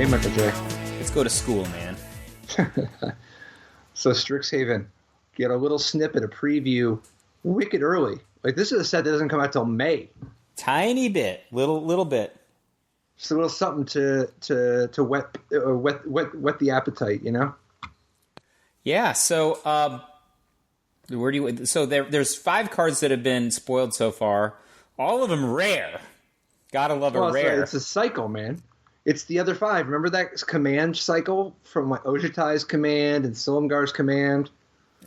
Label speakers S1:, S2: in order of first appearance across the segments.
S1: Hey, Michael J.
S2: Let's go to school, man.
S1: So Strixhaven, get a little snippet, a preview, wicked early. Like, this is a set that doesn't come out till May.
S2: Tiny bit, little bit.
S1: Just a little something to whet the appetite, you know.
S2: Yeah. So, where do you? So there's 5 cards that have been spoiled so far. All of them rare. Gotta love a rare.
S1: It's a cycle, man. It's the other 5. Remember that command cycle from like Ojutai's command and Silumgar's command?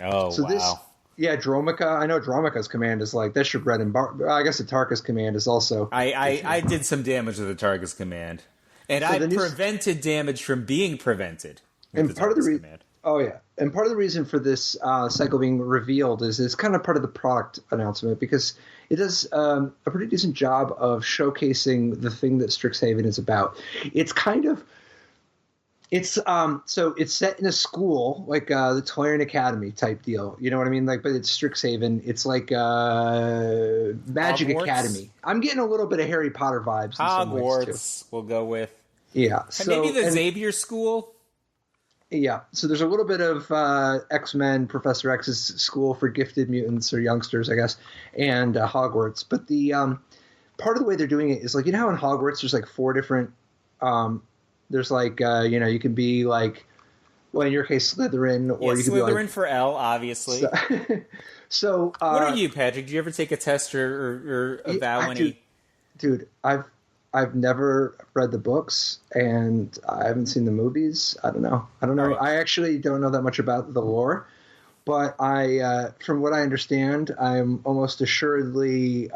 S2: Oh, so wow.
S1: Dromica. I know Dromica's command is like, that's your bread and bar. I guess the Tarka's command is also.
S2: I did some damage with the Tarka's command. And I prevented damage from being prevented.
S1: And part of the reason. Oh, yeah. And part of the reason for this cycle being revealed is it's kind of part of the product announcement because it does a pretty decent job of showcasing the thing that Strixhaven is about. It's kind of so it's set in a school like the Tolarian Academy type deal. You know what I mean? Like, but it's Strixhaven. It's like Magic
S2: Hogwarts?
S1: Academy. I'm getting a little bit of Harry Potter vibes.
S2: Hogwarts, we'll go with.
S1: Yeah,
S2: maybe the Xavier School.
S1: Yeah, so there's a little bit of X-Men, Professor X's school for gifted mutants or youngsters, I guess, and Hogwarts. But the part of the way they're doing it is like, you know how in Hogwarts there's like 4 different there's like you can be like, well, in your case Slytherin, or you can
S2: Slytherin
S1: be like,
S2: for L, obviously.
S1: So
S2: what are you, Patrick? Do you ever take a test or a vow any?
S1: Dude, I've never read the books, and I haven't seen the movies. I don't know.
S2: Right.
S1: I actually don't know that much about the lore, but from what I understand, I'm almost assuredly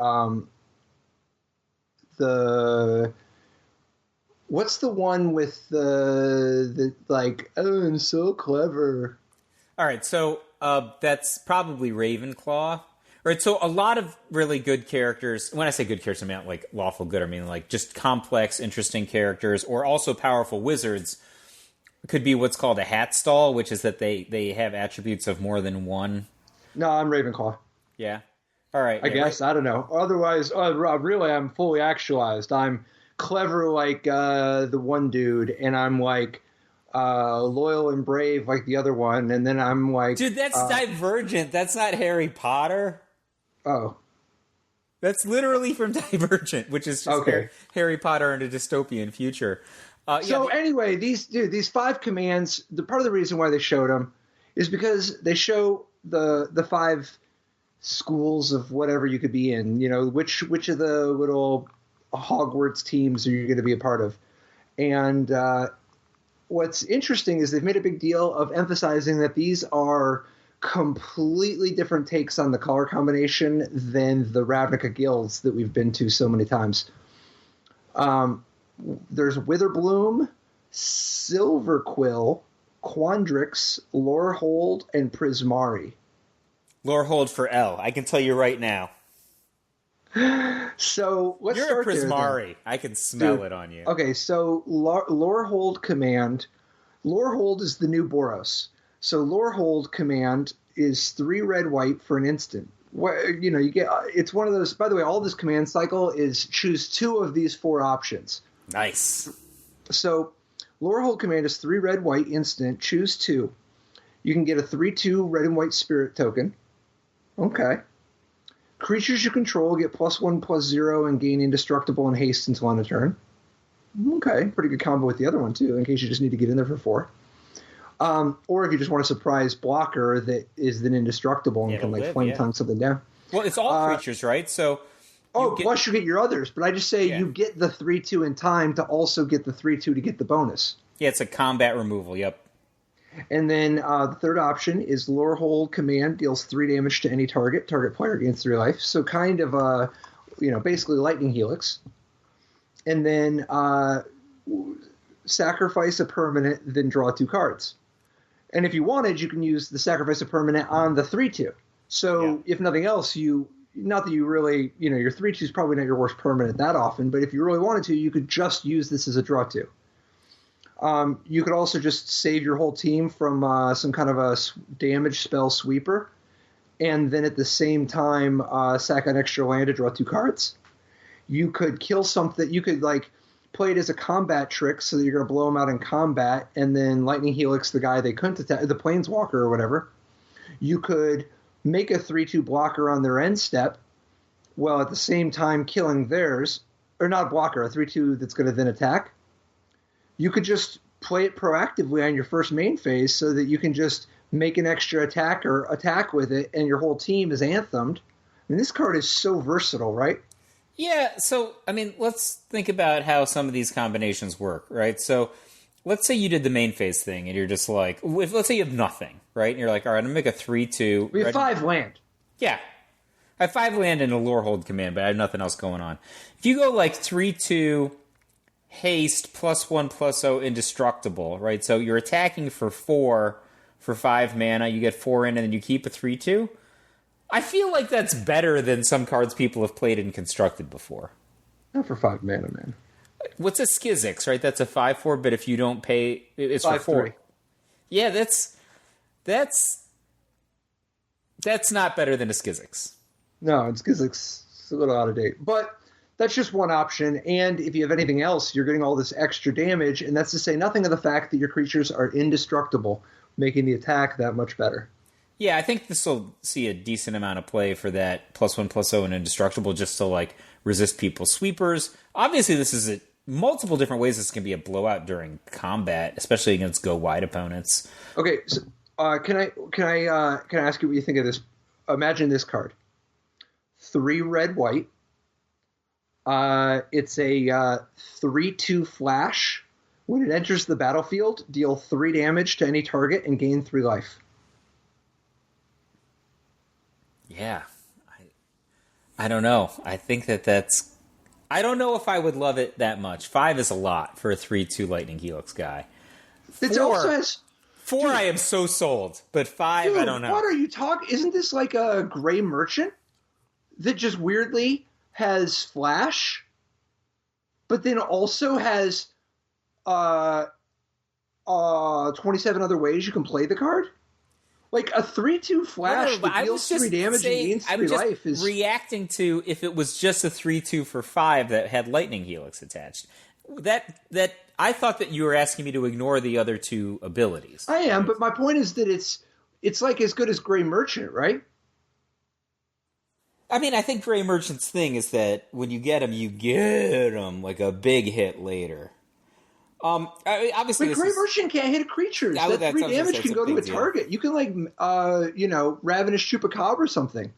S1: what's the one with the like, oh, I'm so clever.
S2: All right, so that's probably Ravenclaw. Right, so a lot of really good characters, when I say good characters, I mean like lawful good, I mean like just complex, interesting characters, or also powerful wizards, could be what's called a hat stall, which is that they have attributes of more than one.
S1: No, I'm Ravenclaw.
S2: Yeah? All right.
S1: I guess, right. I don't know. Otherwise, really, I'm fully actualized. I'm clever like the one dude, and I'm like loyal and brave like the other one, and then I'm like...
S2: Dude, that's Divergent. That's not Harry Potter.
S1: Oh.
S2: That's literally from Divergent, which is just Harry Potter in a dystopian future.
S1: Anyway, these 5 commands, part of the reason why they showed them is because they show the 5 schools of whatever you could be in. You know, which of the little Hogwarts teams are you going to be a part of? And what's interesting is they've made a big deal of emphasizing that these are completely different takes on the color combination than the Ravnica guilds that we've been to so many times. There's Witherbloom, Silverquill, Quandrix, Lorehold, and Prismari.
S2: Lorehold for L. I can tell you right now.
S1: So let's
S2: You're
S1: start
S2: a Prismari.
S1: there,
S2: I can smell it on you.
S1: Okay, so Lorehold command. Lorehold is the new Boros. So Lorehold command is 3 red white for an instant. You get it's one of those. By the way, all this command cycle is choose 2 of these 4 options.
S2: Nice.
S1: So Lorehold command is 3 red white instant. Choose 2. You can get a 3/2 red and white spirit token. Okay. Creatures you control get +1/+0 and gain indestructible and haste until end of turn. Okay, pretty good combo with the other one too, in case you just need to get in there for 4. Or if you just want a surprise blocker that is then indestructible and can flame tongue something down.
S2: Well, it's all creatures, right? So.
S1: Plus you get your others, but I just say you get the 3/2 in time to also get the 3/2 to get the bonus.
S2: Yeah, it's a combat removal. Yep.
S1: And then the third option is Lorehold command deals 3 damage to any target. Target player gains 3 life. So kind of basically lightning helix. And then sacrifice a permanent, then draw 2 cards. And if you wanted, you can use the sacrifice a permanent on the 3/2. So if nothing else, not that you really, your 3/2 is probably not your worst permanent that often, but if you really wanted to, you could just use this as a draw 2. You could also just save your whole team from some kind of a damage spell sweeper, and then at the same time sack an extra land to draw 2 cards. You could kill something. You could play it as a combat trick so that you're going to blow them out in combat, and then Lightning Helix the guy they couldn't attack, the Planeswalker or whatever. You could make a 3/2 blocker on their end step, while at the same time killing theirs, or not a blocker, a 3/2 that's going to then attack. You could just play it proactively on your first main phase so that you can just make an extra attack with it, and your whole team is anthemed. I mean, this card is so versatile, right?
S2: Yeah, so, I mean, let's think about how some of these combinations work, right? So, let's say you did the main phase thing, and you're just like, let's say you have nothing, right? And you're like, all right, I'm going to make a 3/2.
S1: We have 5 land.
S2: Yeah. I have 5 land and a Lorehold command, but I have nothing else going on. If you go like 3/2 haste +1/+0 indestructible, right? So you're attacking for 4 for 5 mana, you get 4 in, and then you keep a 3/2. I feel like that's better than some cards people have played in Constructed before.
S1: Not for 5 mana, man.
S2: What's a Skizix, right? That's a 5/4, but if you don't pay, it's
S1: 5/3.
S2: for 4. Yeah, that's not better than a Skizix.
S1: No, it's because it's a little out of date. But that's just one option, and if you have anything else, you're getting all this extra damage, and that's to say nothing of the fact that your creatures are indestructible, making the attack that much better.
S2: Yeah, I think this will see a decent amount of play for that +1/+0 and indestructible, just to like resist people's sweepers. Obviously, this is multiple different ways this can be a blowout during combat, especially against go wide opponents.
S1: Okay, so can I ask you what you think of this? Imagine this card: 3 red white. It's a 3/2 flash. When it enters the battlefield, deal 3 damage to any target and gain 3 life.
S2: Yeah, I don't know. I think that's. I don't know if I would love it that much. 5 is a lot for a 3/2 Lightning Helix guy. 4,
S1: It also has
S2: 4
S1: dude,
S2: I am so sold, but 5 I don't know.
S1: What are you talking? Isn't this like a Gray Merchant that just weirdly has flash, but then also has 27 other ways you can play the card? Like a 3/2 flash that deals 3 damage and gains 3 life is
S2: reacting to if it was just a 3/2 for 5 that had Lightning Helix attached. That I thought that you were asking me to ignore the other 2 abilities.
S1: I am, but my point is that it's like as good as Gray Merchant, right?
S2: I mean, I think Gray Merchant's thing is that when you get him like a big hit later. Obviously,
S1: but Gray Merchant can't hit creatures. That 3 damage can go to a target. You can Ravenous Chupacabra or something.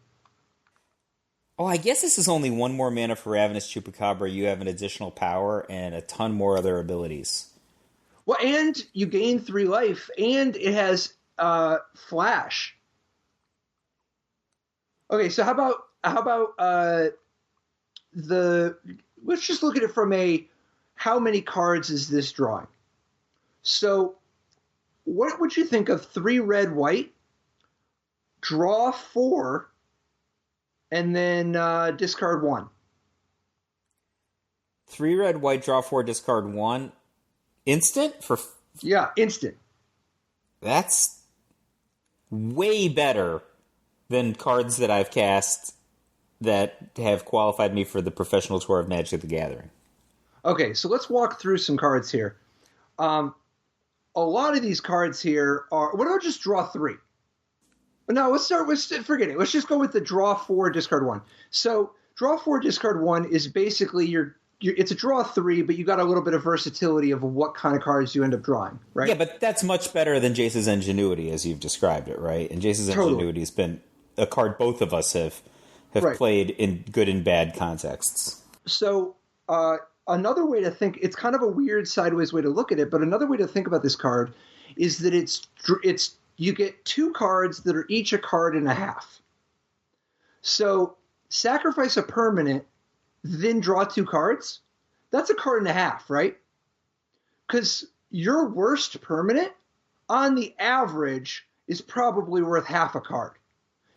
S2: Oh, I guess this is only 1 more mana for Ravenous Chupacabra. You have an additional power and a ton more other abilities.
S1: Well, and you gain 3 life, and it has flash. Okay, so how about let's just look at it from how many cards is this drawing? So what would you think of 3 red white, draw 4, and then discard 1?
S2: 3 red white, draw 4, discard 1. Instant?
S1: Yeah, instant.
S2: That's way better than cards that I've cast that have qualified me for the professional tour of Magic the Gathering.
S1: Okay, so let's walk through some cards here. A lot of these cards here are... What about just draw 3? No, forget it. Let's just go with the draw 4, discard 1. So draw 4, discard 1 is basically it's a draw 3, but you got a little bit of versatility of what kind of cards you end up drawing, right?
S2: Yeah, but that's much better than Jace's Ingenuity, as you've described it, right? And Jace's Ingenuity has been a card both of us have right. Played in good and bad contexts.
S1: So another way to think, it's kind of a weird sideways way to look at it, but another way to think about this card is that it's you get 2 cards that are each a card and a half. So sacrifice a permanent, then draw 2 cards. That's a card and a half, right? Because your worst permanent, on the average, is probably worth half a card.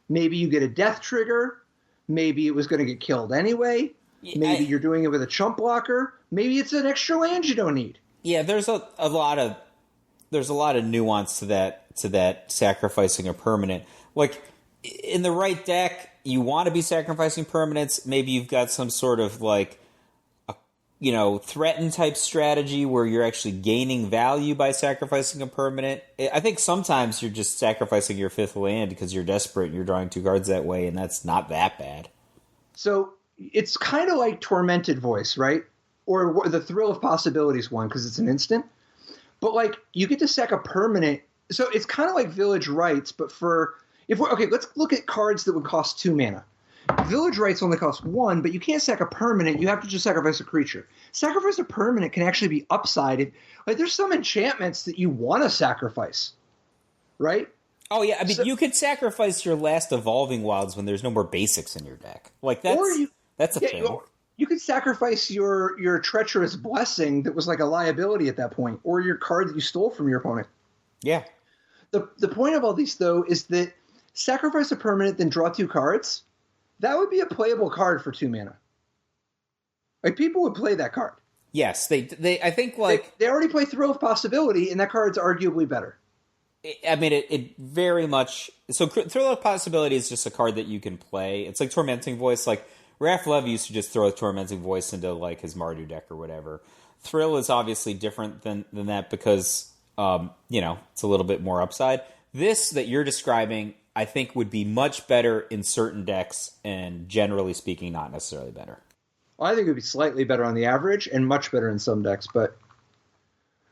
S1: Maybe you get a death trigger. Maybe it was going to get killed anyway. Maybe you're doing it with a chump blocker. Maybe it's an extra land you don't need.
S2: Yeah, there's a lot of nuance to that sacrificing a permanent. Like in the right deck, you want to be sacrificing permanents. Maybe you've got some sort of like threaten type strategy where you're actually gaining value by sacrificing a permanent. I think sometimes you're just sacrificing your 5th land because you're desperate and you're drawing 2 cards that way, and that's not that bad.
S1: So it's kind of like Tormented Voice, right? Or the Thrill of Possibilities one, because it's an instant. But like you get to sack a permanent. So it's kind of like Village Rites, but let's look at cards that would cost 2 mana. Village Rites only cost 1, but you can't sack a permanent. You have to just sacrifice a creature. Sacrifice a permanent can actually be upsided. Like there's some enchantments that you want to sacrifice, right?
S2: Oh yeah, I mean you could sacrifice your last Evolving Wilds when there's no more basics in your deck. Like that's a thing.
S1: You could sacrifice your Treacherous Blessing that was like a liability at that point, or your card that you stole from your opponent.
S2: Yeah.
S1: The point of all these though is that sacrifice a permanent, then draw 2 cards. That would be a playable card for 2 mana. Like people would play that card.
S2: Yes, they I think like
S1: they already play Thrill of Possibility, and that card's arguably better.
S2: I mean, it very much. So Thrill of Possibility is just a card that you can play. It's like Tormenting Voice. Like Raph Love used to just throw a Tormenting Voice into like his Mardu deck or whatever. Thrill is obviously different than that because it's a little bit more upside. This that you're describing, I think, would be much better in certain decks, and generally speaking, not necessarily better.
S1: Well, I think it would be slightly better on the average, and much better in some decks, but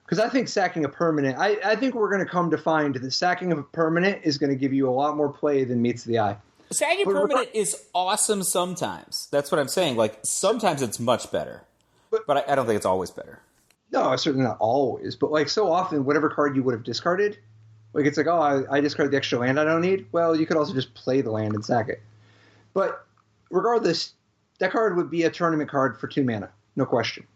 S1: because I think sacking a permanent, I think we're going to come to find that sacking of a permanent is going to give you a lot more play than meets the eye.
S2: Sacking permanent is awesome sometimes. That's what I'm saying. Like sometimes it's much better, but I don't think it's always better.
S1: No, certainly not always, but like so often, whatever card you would have discarded. Like, it's like, oh, I discarded the extra land I don't need. Well, you could also just play the land and sack it. But regardless, that card would be a tournament card for 2 mana. No question.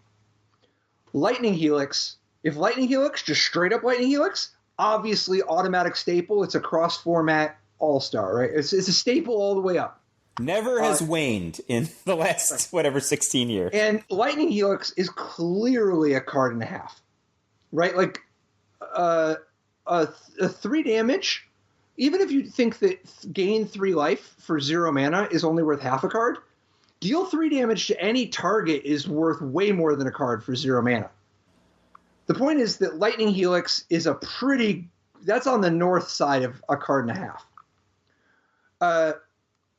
S1: Lightning Helix. If Lightning Helix, just straight up Lightning Helix, obviously automatic staple. It's a cross-format all-star, right? It's a staple all the way up.
S2: Never has waned in the last, 16 years.
S1: And Lightning Helix is clearly a card and a half, right? Like, a 3 damage, even if you think that gain 3 life for 0 mana is only worth half a card, deal 3 damage to any target is worth way more than a card for 0 mana. The point is that Lightning Helix is that's on the north side of a card and a half.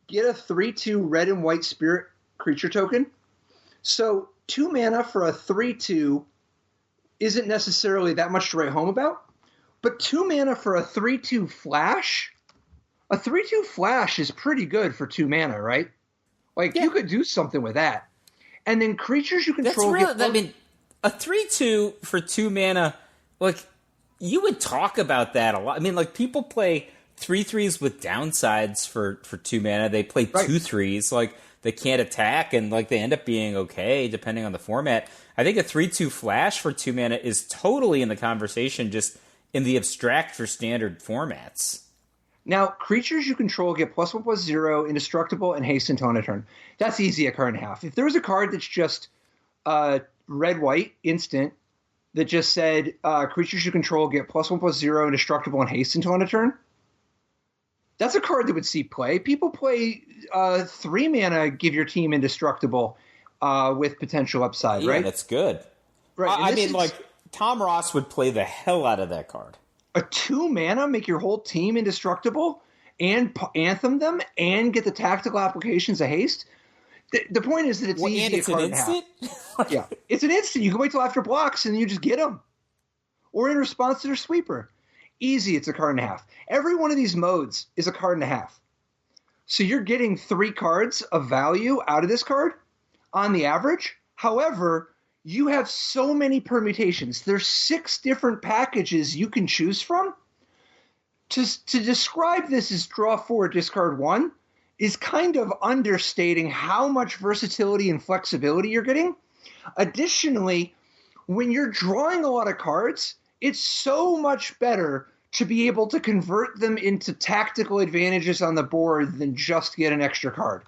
S1: Get a 3/2 red and white spirit creature token. So 2 mana for a 3/2 isn't necessarily that much to write home about. But 2 mana for a 3/2 flash? A 3/2 flash is pretty good for 2 mana, right? Like, you could do something with that. And then creatures you control...
S2: a 3/2 for 2 mana, like, you would talk about that a lot. I mean, like, people play 3/3s with downsides for 2 mana. They play 2/3s, like, they can't attack, and, like, they end up being okay, depending on the format. I think a 3/2 flash for 2 mana is totally in the conversation, just... in the abstract for standard formats.
S1: Now, creatures you control get +1/+0, indestructible, and haste until end of turn. That's easy, a card and a half. If there was a card that's just red-white, instant, that just said creatures you control get +1/+0, indestructible, and haste until end of turn, that's a card that would see play. People play 3 mana, give your team indestructible with potential upside, right?
S2: Yeah, that's good.
S1: Right.
S2: I mean, Tom Ross would play the hell out of that card.
S1: A 2 mana, make your whole team indestructible, and anthem them, and get the tactical applications of haste. The point is that it's easy.
S2: And it's an instant?
S1: Yeah, it's an instant. You can wait till after blocks, and you just get them. Or in response to their sweeper. Easy, it's a card and a half. Every one of these modes is a card and a half. So you're getting 3 cards of value out of this card on the average. However, you have so many permutations. There's 6 different packages you can choose from. To describe this as draw 4, discard 1 is kind of understating how much versatility and flexibility you're getting. Additionally, when you're drawing a lot of cards, it's so much better to be able to convert them into tactical advantages on the board than just get an extra card.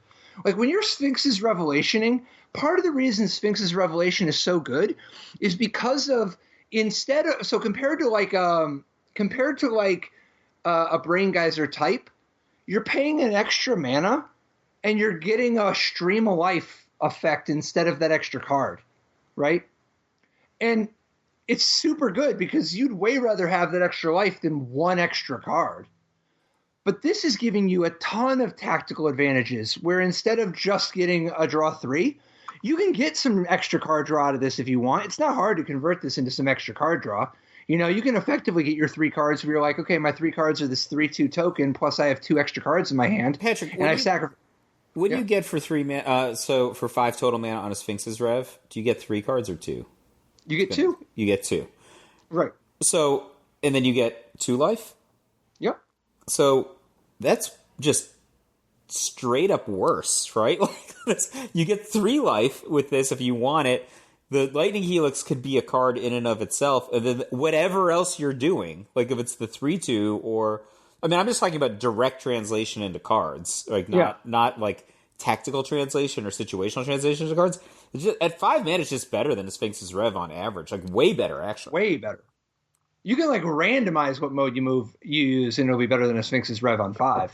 S1: Like when you're Sphinx's Revelationing, part of the reason Sphinx's Revelation is so good is because of compared to a Brain Geyser type, you're paying an extra mana and you're getting a Stream of Life effect instead of that extra card. right? And it's super good because you'd way rather have that extra life than one extra card. But this is giving you a ton of tactical advantages where instead of just getting a draw 3, you can get some extra card draw out of this if you want. It's not hard to convert this into some extra card draw. You know, you can effectively get your 3 cards where you're like, okay, my 3 cards are this 3/2 token, plus I have 2 extra cards in my hand.
S2: Patrick,
S1: and I've sacrificed.
S2: What do you get for 3 mana? So for 5 total mana on a Sphinx's Rev, do you get 3 cards or 2?
S1: You get 2.
S2: You get 2.
S1: Right.
S2: So, and then you get 2 life?
S1: Yep.
S2: So that's just straight up worse, right? Like you get 3 life with this if you want it. The Lightning Helix could be a card in and of itself, and then whatever else you're doing, like if it's the 3/2 or... I mean, I'm just talking about direct translation into cards, like not like tactical translation or situational translation into cards. At 5 mana, it's just better than a Sphinx's Rev on average. Like, way better, actually.
S1: Way better. You can, like, randomize what mode you use, and it'll be better than a Sphinx's Rev on 5.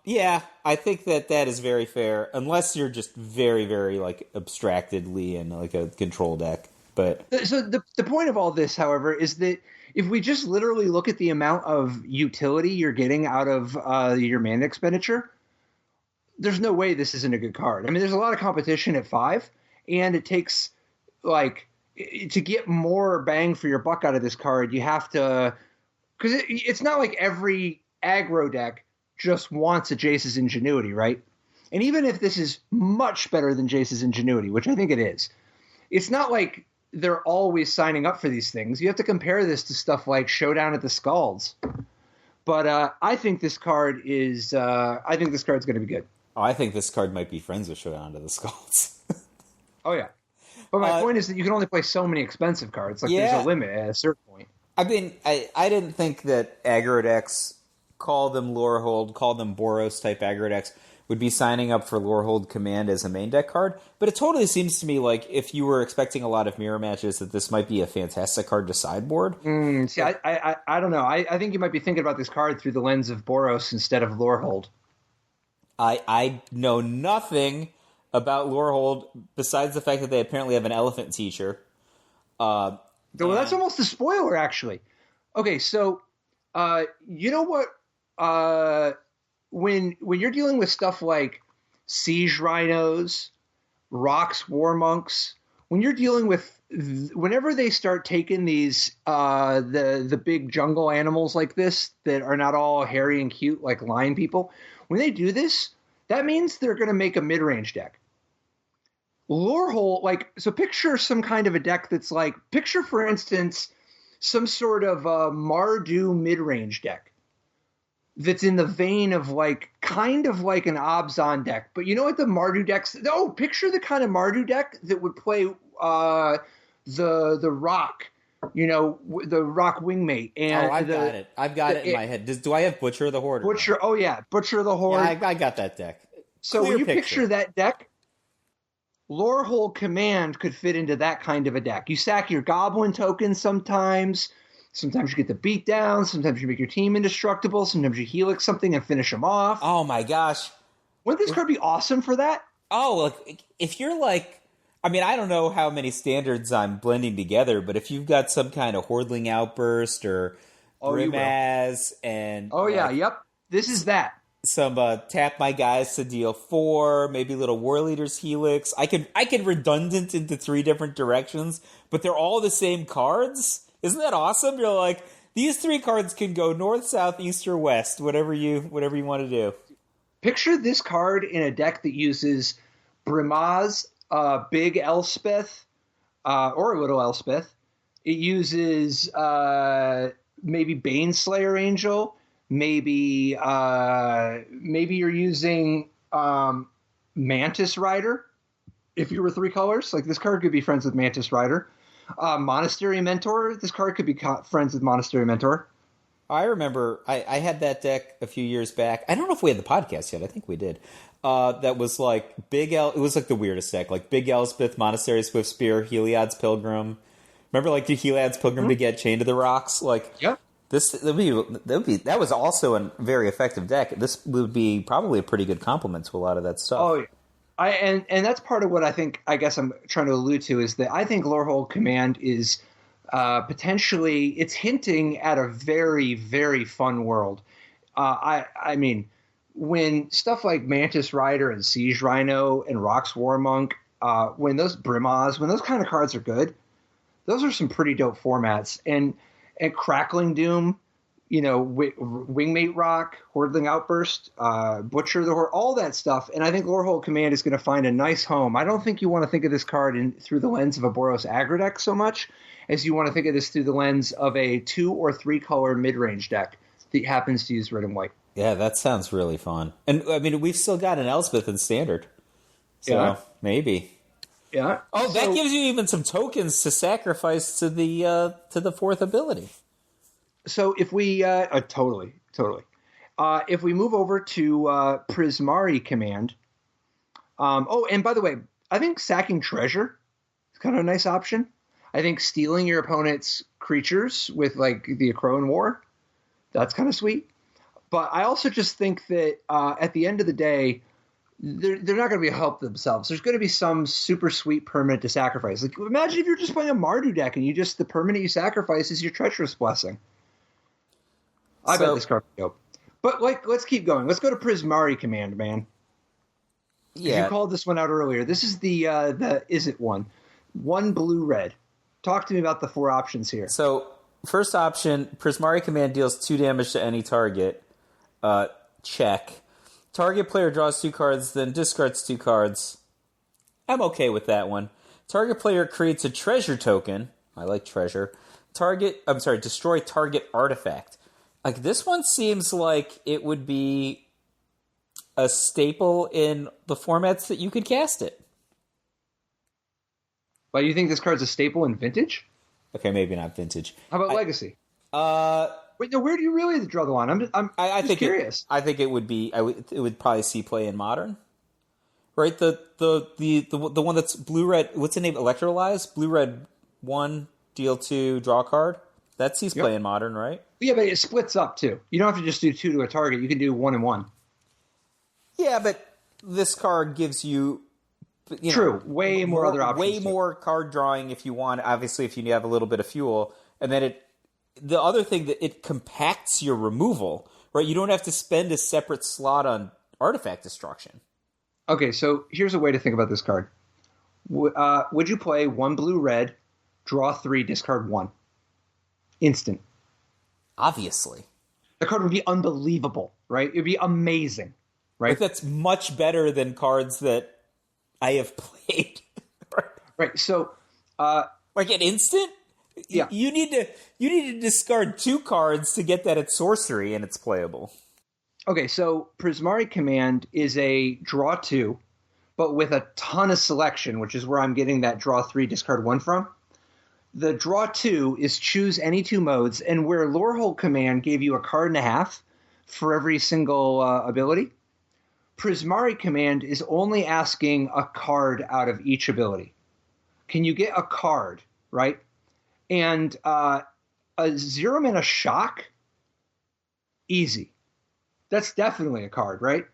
S2: Yeah, I think that is very fair, unless you're just very, very, like, abstractedly in, like, a control deck. But
S1: so the point of all this, however, is that if we just literally look at the amount of utility you're getting out of your mana expenditure, there's no way this isn't a good card. I mean, there's a lot of competition at 5, and it takes, like, to get more bang for your buck out of this card, you have to... Because it's not like every aggro deck just wants a Jace's Ingenuity, right? And even if this is much better than Jace's Ingenuity, which I think it is, it's not like they're always signing up for these things. You have to compare this to stuff like Showdown at the Scalds. But I think this card is... I think this card's going to be good.
S2: Oh, I think this card might be friends with Showdown at the Scalds.
S1: Oh, yeah. But my point is that you can only play so many expensive cards. Like, there's a limit at a certain point.
S2: I mean, I didn't think that aggro decks, call them Lorehold, call them Boros-type aggro decks, would be signing up for Lorehold Command as a main deck card. But it totally seems to me like if you were expecting a lot of mirror matches, that this might be a fantastic card to sideboard.
S1: See, I don't know. I think you might be thinking about this card through the lens of Boros instead of Lorehold.
S2: I know nothing about Lorehold besides the fact that they apparently have an elephant teacher.
S1: Well, that's almost a spoiler, actually. Okay, so you know what? When you're dealing with stuff like Siege Rhinos, Rocks War Monks, when you're dealing with whenever they start taking these the big jungle animals like this that are not all hairy and cute like lion people, when they do this, that means they're going to make a mid-range deck. Lorehold, like, so picture some kind of a deck that's like, picture, for instance, some sort of Mardu mid-range deck that's in the vein of, like, kind of like an Abzan deck. But you know what the Mardu decks... Oh, picture the kind of Mardu deck that would play the Rock, you know, the Rock Wingmate. And
S2: I've got it. I've got it in my head. Do I have Butcher the Horde?
S1: Butcher, oh yeah, Butcher the Horde.
S2: Yeah, I got that deck.
S1: So when you picture that deck... Lorehold Command could fit into that kind of a deck. You sack your Goblin tokens sometimes. Sometimes you get the beatdown. Sometimes you make your team indestructible. Sometimes you helix something and finish them off.
S2: Oh my gosh.
S1: Wouldn't this card be awesome for that?
S2: Oh, look, if you're like... I mean, I don't know how many standards I'm blending together, but if you've got some kind of Hordling Outburst or Grimaz and...
S1: Oh, yeah, yep. This is that.
S2: Some tap my guys to deal 4, maybe little War Leader's Helix. I could redundant into 3 different directions, but they're all the same cards. Isn't that awesome? You're like, these 3 cards can go north, south, east, or west, whatever you want to do.
S1: Picture this card in a deck that uses Brimaz, Big Elspeth, or Little Elspeth. It uses maybe Baneslayer Angel. Maybe you're using Mantis Rider. If you were 3 colors, like this card could be friends with Mantis Rider. Monastery Mentor. This card could be friends with Monastery Mentor.
S2: I remember I had that deck a few years back. I don't know if we had the podcast yet. I think we did. That was like it was like the weirdest deck, like Big Elspeth, Monastery Swift Spear, Heliod's Pilgrim. Remember, like the Heliod's Pilgrim to get chained to the rocks, like
S1: yeah.
S2: That was also a very effective deck. This would be probably a pretty good complement to a lot of that stuff.
S1: Oh, yeah. And that's part of what I guess I'm trying to allude to is that I think Lorehold Command is potentially it's hinting at a very, very fun world. I mean, when stuff like Mantis Rider and Siege Rhino and Rox Warmonk, when those Brimaz, when those kind of cards are good, those are some pretty dope formats. And Crackling Doom, Wingmate Rock, Hordling Outburst, Butcher the Horde, all that stuff. And I think Lorehold Command is going to find a nice home. I don't think you want to think of this card through the lens of a Boros aggro deck so much as you want to think of this through the lens of a 2 or 3 color mid-range deck that happens to use red and white.
S2: Yeah, that sounds really fun. And, I mean, we've still got an Elspeth in Standard. So, maybe.
S1: Yeah.
S2: Oh, that gives you even some tokens to sacrifice to the fourth ability.
S1: So if we totally. If we move over to Prismari Command. And by the way, I think sacking treasure is kind of a nice option. I think stealing your opponent's creatures with like the Akroan War, that's kind of sweet. But I also just think that at the end of the day, they're not going to be help themselves. There's going to be some super sweet permanent to sacrifice. Like imagine if you're just playing a Mardu deck and the permanent you sacrifice is your Treacherous Blessing. I bet this card would be dope. But let's keep going. Let's go to Prismari Command, man. Yeah, you called this one out earlier. This is the is it one? 1 blue-red. Talk to me about the 4 options here.
S2: So first option, Prismari Command deals 2 damage to any target. Check. Target player draws 2 cards, then discards 2 cards. I'm okay with that one. Target player creates a treasure token. I like treasure. Destroy target artifact. Like, this one seems like it would be a staple in the formats that you could cast it.
S1: But you think this card's a staple in Vintage?
S2: Okay, maybe not Vintage.
S1: How about Legacy? Wait, no, where do you really draw the line? I'm just curious.
S2: I think it would be. It would probably see play in Modern, right? The one that's blue red. What's the name? Electrolyze. Blue red 1, deal 2, draw a card. That sees play in Modern, right?
S1: Yeah, but it splits up too. You don't have to just do 2 to a target. You can do 1 and 1.
S2: Yeah, but this card gives you.
S1: True, way more other options.
S2: Way more card drawing if you want. Obviously, if you have a little bit of fuel, and then the other thing that it compacts your removal, right? You don't have to spend a separate slot on artifact destruction.
S1: Okay, so here's a way to think about this card. Would you play 1 blue-red, draw 3, discard 1? Instant.
S2: Obviously.
S1: The card would be unbelievable, right? It would be amazing, right?
S2: But that's much better than cards that I have played.
S1: Right, so...
S2: like an instant? Yeah. You need to discard 2 cards to get that at sorcery, and it's playable.
S1: Okay, so Prismari Command is a draw 2, but with a ton of selection, which is where I'm getting that draw 3, discard 1 from. The draw 2 is choose any 2 modes, and where Lorehold Command gave you a card and a half for every single ability, Prismari Command is only asking a card out of each ability. Can you get a card, right? And a 0-mana Shock, easy. That's definitely a card, right?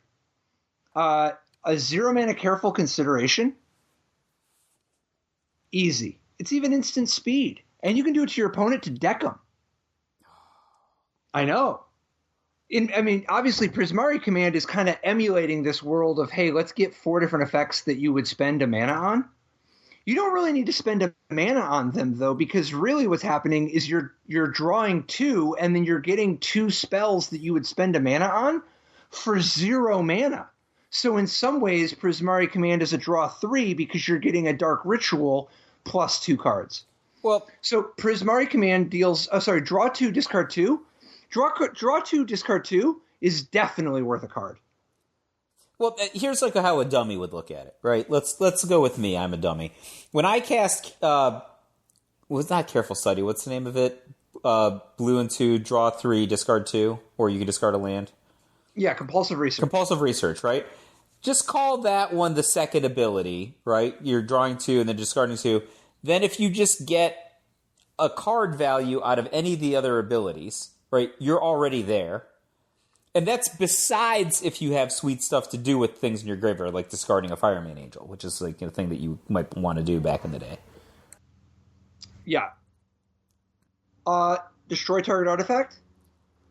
S1: A 0-mana Careful Consideration, easy. It's even instant speed. And you can do it to your opponent to deck them. I know. Obviously, Prismari Command is kind of emulating this world of, hey, let's get 4 different effects that you would spend a mana on. You don't really need to spend a mana on them, though, because really what's happening is you're drawing 2, and then you're getting 2 spells that you would spend a mana on for 0 mana. So in some ways, Prismari Command is a draw 3 because you're getting a Dark Ritual plus 2 cards.
S2: Well,
S1: so Prismari Command deals... draw 2, discard 2. Draw 2, discard 2 is definitely worth a card.
S2: Well, here's like how a dummy would look at it, right? Let's go with me. I'm a dummy. When I cast, it's not Careful Study. What's the name of it? Blue and 2, draw 3, discard 2, or you can discard a land.
S1: Yeah, Compulsive Research.
S2: Compulsive Research, right? Just call that one the second ability, right? You're drawing 2 and then discarding 2. Then if you just get a card value out of any of the other abilities, right, you're already there. And that's besides if you have sweet stuff to do with things in your graveyard, like discarding a Fireman Angel, which is like a thing that you might want to do back in the day.
S1: Yeah. Destroy target artifact?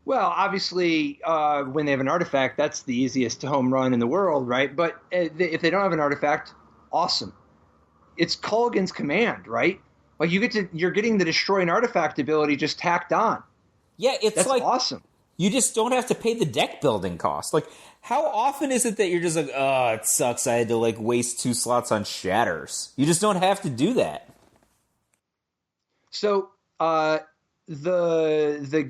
S1: Well, obviously, when they have an artifact, that's the easiest home run in the world, right? But if they don't have an artifact, awesome. It's Culligan's Command, right? Like you're getting the destroy an artifact ability just tacked on.
S2: Yeah, that's like
S1: awesome.
S2: You just don't have to pay the deck building cost. Like, how often is it that you're just like, oh, it sucks, I had to like waste 2 slots on Shatters? You just don't have to do that.
S1: So, the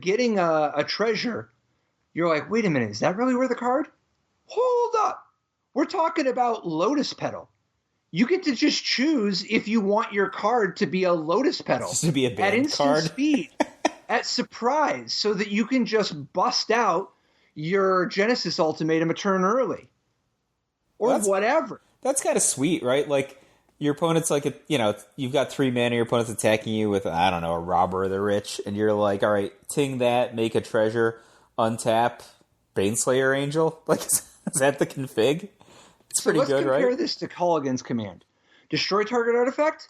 S1: getting a treasure, you're like, wait a minute, is that really worth a card? Hold up. We're talking about Lotus Petal. You get to just choose if you want your card to be a Lotus Petal.
S2: Just to be a bad
S1: at instant
S2: card.
S1: speed. At surprise, so that you can just bust out your Genesis Ultimatum a turn early. Or whatever.
S2: That's kind of sweet, right? Like, your opponent's like, you've got 3 mana, your opponent's attacking you with, I don't know, a Robber of the Rich, and you're like, all right, ting that, make a treasure, untap, Baneslayer Angel? Like, is that the config? It's pretty good, right?
S1: Let's compare this to Culligan's Command. Destroy target artifact,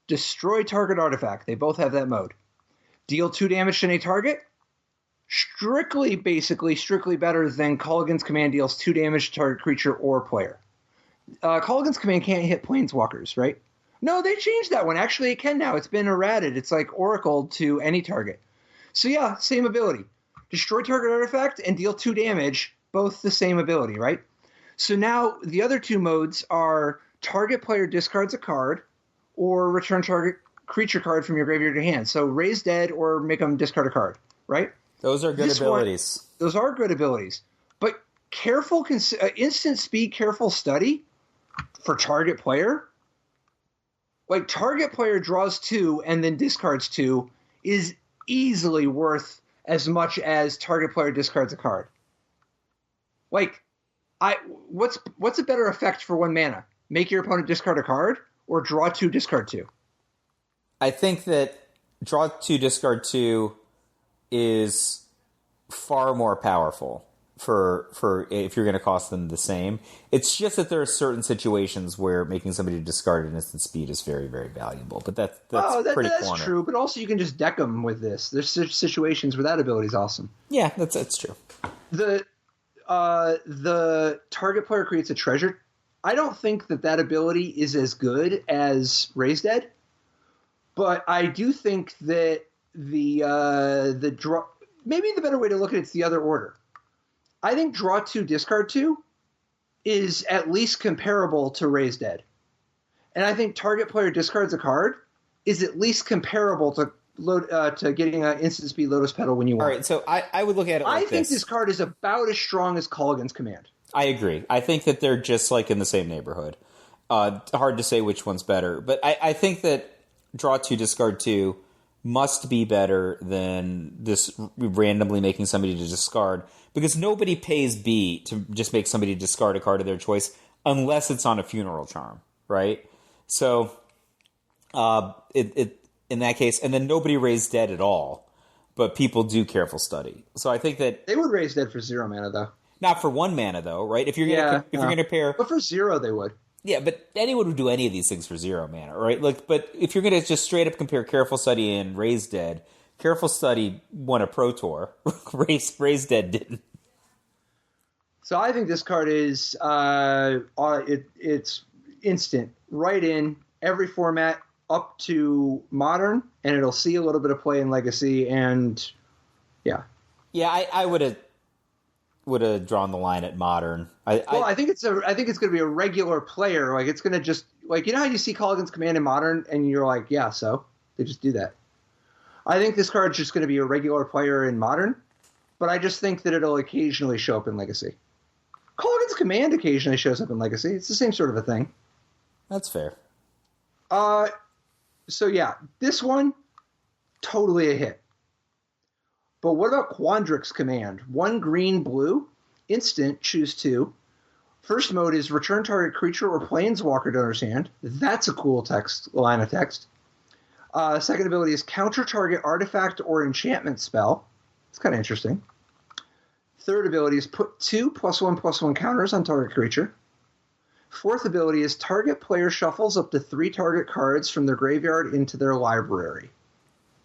S1: destroy target artifact. They both have that mode. Deal 2 damage to any target. Strictly better than Culligan's Command deals 2 damage to target creature or player. Culligan's Command can't hit planeswalkers, right? No, they changed that one. Actually, it can now. It's been errated. It's like oracled to any target. So yeah, same ability. Destroy target artifact and deal 2 damage, both the same ability, right? So now the other 2 modes are target player discards a card or return target creature card from your graveyard to your hand. So raise dead or make them discard a card, right?
S2: Those are good abilities.
S1: Those are good abilities. But careful, instant speed, careful study for target player. Like target player draws 2 and then discards 2 is easily worth as much as target player discards a card. Like, what's a better effect for 1 mana? Make your opponent discard a card or draw 2, discard 2?
S2: I think that draw 2, discard 2 is far more powerful for if you're going to cost them the same. It's just that there are certain situations where making somebody discard an instant speed is very, very valuable. But that's pretty corner.
S1: That's true. But also you can just deck them with this. There's situations where that ability is awesome.
S2: Yeah, that's true.
S1: The target player creates a treasure. I don't think that ability is as good as Raise Dead. But I do think that the draw, maybe the better way to look at it's the other order. I think draw 2, discard 2 is at least comparable to Raise Dead. And I think target player discards a card is at least comparable to getting an instant speed Lotus Petal when you want.
S2: All right, so I would look at it like this.
S1: I think this card is about as strong as Culligan's Command.
S2: I agree. I think that they're just like in the same neighborhood. Hard to say which one's better. But I think that draw 2, discard 2 must be better than this randomly making somebody to discard, because nobody pays B to just make somebody discard a card of their choice unless it's on a Funeral Charm, right? So it in that case, and then nobody raised dead at all, but people do careful study. So I think that
S1: they would raise dead for 0 mana though.
S2: Not for 1 mana though, right? If you're gonna pair,
S1: but for 0 they would.
S2: Yeah, but anyone would do any of these things for 0 mana, right? Like, but if you're going to just straight up compare Careful Study and Raise Dead, Careful Study won a Pro Tour. Raise Dead didn't.
S1: So I think this card is it's instant, right in every format up to Modern, and it'll see a little bit of play in Legacy, and yeah.
S2: Yeah, I would have drawn the line at Modern.
S1: I think it's going to be a regular player. Like, it's going to just, like, you know how you see Culligan's Command in Modern and you're like, yeah, so they just do that. I think this card's just going to be a regular player in Modern, but I just think that it'll occasionally show up in Legacy. Culligan's Command occasionally shows up in Legacy. It's the same sort of a thing.
S2: That's fair.
S1: So yeah, this one, totally a hit. But what about Quandrix Command? 1 green, blue, instant, choose 2. First mode is return target creature or planeswalker to owner's hand. That's a cool line of text. Second ability is counter target artifact or enchantment spell. It's kind of interesting. Third ability is put 2+1/+1 counters on target creature. Fourth ability is target player shuffles up to 3 target cards from their graveyard into their library.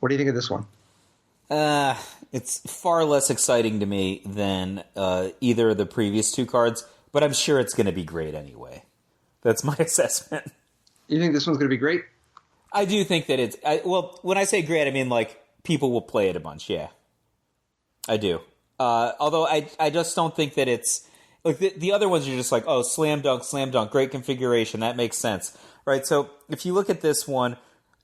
S1: What do you think of this one?
S2: It's far less exciting to me than either of the previous 2 cards, but I'm sure it's going to be great anyway. That's my assessment.
S1: You think this one's going to be great?
S2: I do think that it's... well, when I say great, I mean, like, people will play it a bunch, yeah. I do. Although I just don't think that it's... Like, the other ones are just like, oh, slam dunk, great configuration, that makes sense. Right, so if you look at this one,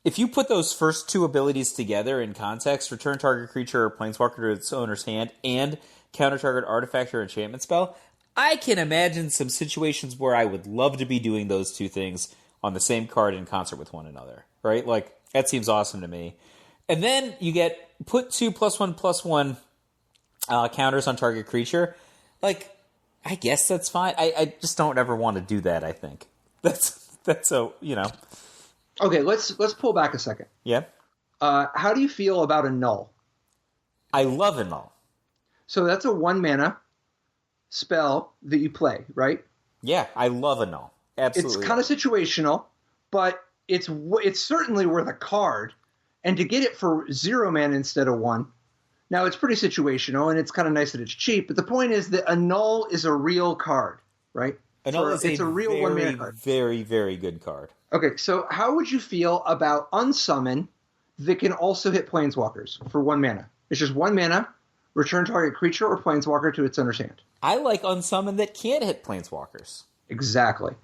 S2: if you put those first 2 abilities together in context, return target creature or planeswalker to its owner's hand, and counter target artifact or enchantment spell, I can imagine some situations where I would love to be doing those 2 things on the same card in concert with one another, right? Like, that seems awesome to me. And then you get put 2+1/+1 counters on target creature. Like, I guess that's fine. I just don't ever want to do that, I think. That's so, you know.
S1: Okay, let's pull back a second.
S2: Yeah?
S1: How do you feel about a null?
S2: I love a null.
S1: So that's a 1 mana spell that you play, right?
S2: Yeah, I love a null. Absolutely.
S1: It's kind of situational, but it's certainly worth a card. And to get it for 0 mana instead of 1, now it's pretty situational, and it's kind of nice that it's cheap. But the point is that a null is a real card, right?
S2: A null is a real
S1: very,
S2: 1 mana card. Very, very good card.
S1: Okay, so how would you feel about unsummon that can also hit planeswalkers for 1 mana? It's just 1 mana, return target creature or planeswalker to its owner's hand.
S2: I like unsummon that can't hit planeswalkers.
S1: Exactly.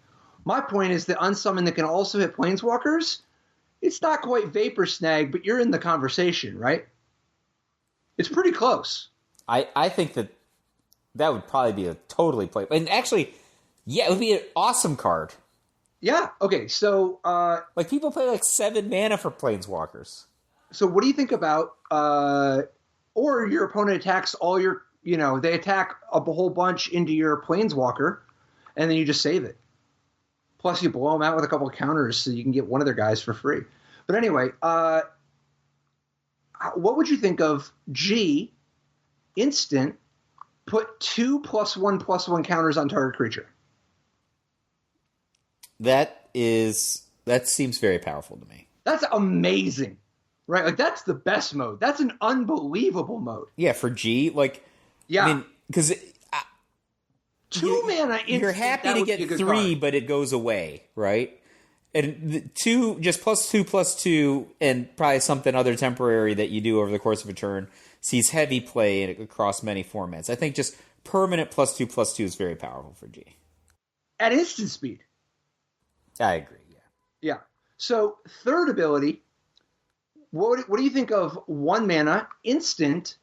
S1: My point is that unsummon that can also hit planeswalkers, it's not quite Vapor Snag, but you're in the conversation, right? It's pretty close.
S2: I think that would probably be a totally play. And actually, yeah, it would be an awesome card.
S1: Yeah, okay, so...
S2: like, people play like 7 mana for planeswalkers.
S1: So what do you think about... or your opponent attacks all your... You know, they attack a whole bunch into your planeswalker, and then you just save it. Plus, you blow them out with a couple of counters so you can get one of their guys for free. But anyway, what would you think of G, instant, put 2+1/+1 counters on target creature?
S2: That seems very powerful to me.
S1: That's amazing, right? Like, that's the best mode. That's an unbelievable mode.
S2: Yeah, for G, like,
S1: yeah.
S2: I mean, because
S1: 2 mana instant,
S2: you're happy to get 3,
S1: card.
S2: but it goes away, right? And the 2, just +2/+2, and probably something other temporary that you do over the course of a turn, sees heavy play across many formats. I think just permanent +2/+2 is very powerful for G.
S1: At instant speed.
S2: I agree, yeah.
S1: Yeah. So, third ability, what do you think of 1 mana, instant,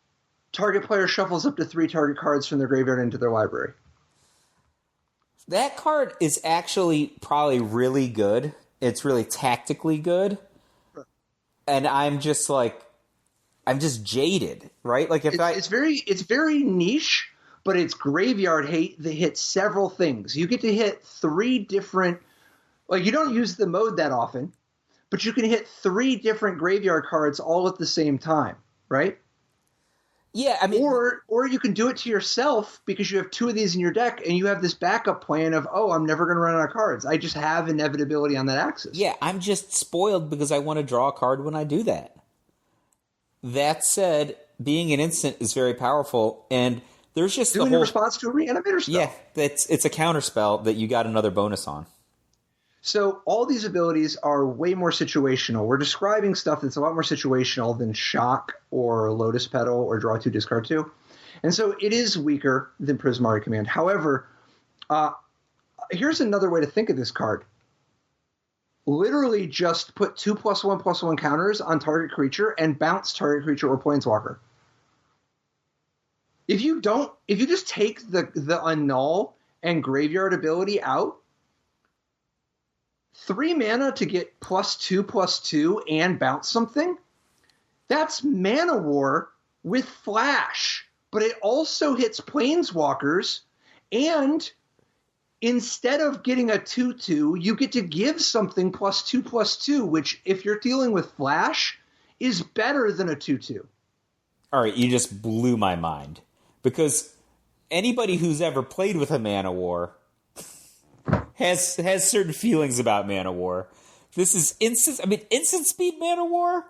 S1: target player shuffles up to 3 target cards from their graveyard into their library?
S2: That card is actually probably really good. It's really tactically good. And I'm just jaded, right? Like it's very niche, but it's graveyard hate that hits several things. You get to hit 3 different, like, you don't use the mode that often, but you can hit 3 different graveyard cards all at the same time, right? Yeah, I mean,
S1: or you can do it to yourself because you have 2 of these in your deck and you have this backup plan of, oh, I'm never going to run out of cards. I just have inevitability on that axis.
S2: Yeah, I'm just spoiled because I want to draw a card when I do that. That said, being an instant is very powerful, and there's just
S1: doing a response to a reanimator spell.
S2: Yeah, it's a counter spell that you got another bonus on.
S1: So all these abilities are way more situational. We're describing stuff that's a lot more situational than Shock or Lotus Petal or Draw 2, Discard 2. And so it is weaker than Prismari Command. However, here's another way to think of this card. Literally just put 2+1/+1 counters on target creature and bounce target creature or planeswalker. If you just take the annul and graveyard ability out, 3 mana to get +2/+2 and bounce something, that's Mana War with Flash. But it also hits planeswalkers, and instead of getting a 2/2, you get to give something +2/+2, which, if you're dealing with Flash, is better than a 2/2.
S2: All right, you just blew my mind. Because anybody who's ever played with a Man of War has certain feelings about Man of War. This is instant speed Man of War.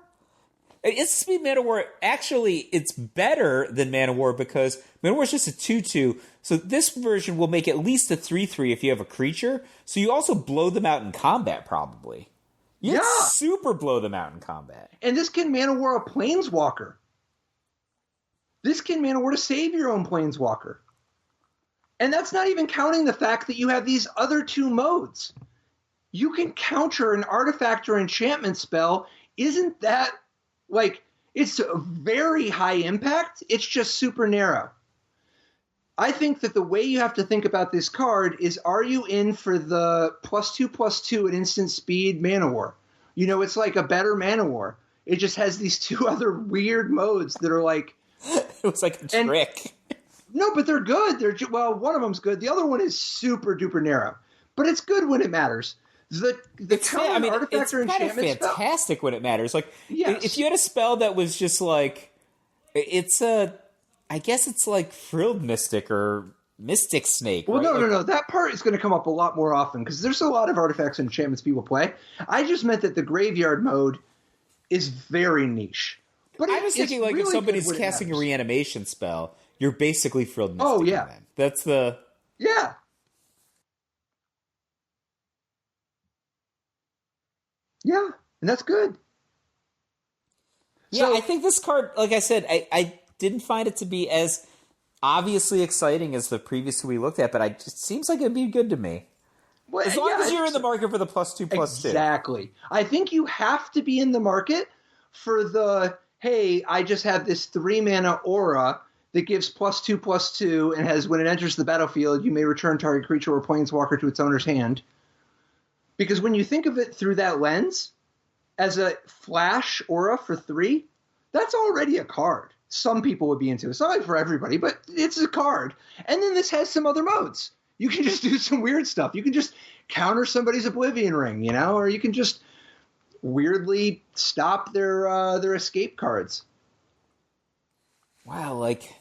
S2: Instant speed Man of War, actually, it's better than Man of War because Man of War is just a 2/2. So this version will make at least a 3/3 if you have a creature. So you also blow them out in combat, probably. You super blow them out in combat.
S1: And this can Man of War a Planeswalker. This can Man of War to save your own Planeswalker. And that's not even counting the fact that you have these other two modes. You can counter an artifact or enchantment spell. Isn't that... Like, it's a very high impact. It's just super narrow. I think that the way you have to think about this card is, are you in for the +2/+2 at instant speed Man of War? You know, it's like a better Man of War. It just has these two other weird modes that are like...
S2: It was like a trick.
S1: No, but they're good. Well, one of them's good. The other one is super duper narrow. But it's good when it matters. It's kind of
S2: fantastic when it matters. Like,
S1: yes.
S2: If you had a spell that was just like, I guess it's like Frilled Mystic or Mystic Snake.
S1: Well,
S2: right?
S1: No. That part is going to come up a lot more often because there's a lot of artifacts and enchantments people play. I just meant that the graveyard mode is very niche. But
S2: I was thinking, like, really, if somebody's casting a reanimation spell, you're basically Frilled Mystic.
S1: Oh, yeah.
S2: That's the...
S1: Yeah. Yeah, and that's good.
S2: Yeah, I think this card, like I said, I didn't find it to be as obviously exciting as the previous two we looked at, but it seems like it'd be good to me. Well, as long as you're in the market for the +2/+2.
S1: Exactly. I think you have to be in the market for the, hey, I just have this 3-mana aura that gives +2/+2 and has, when it enters the battlefield, you may return target creature or planeswalker to its owner's hand. Because when you think of it through that lens, as a flash aura for 3, that's already a card. Some people would be into it. It's not like for everybody, but it's a card. And then this has some other modes. You can just do some weird stuff. You can just counter somebody's Oblivion Ring, you know, or you can just weirdly stop their escape cards.
S2: Wow, like...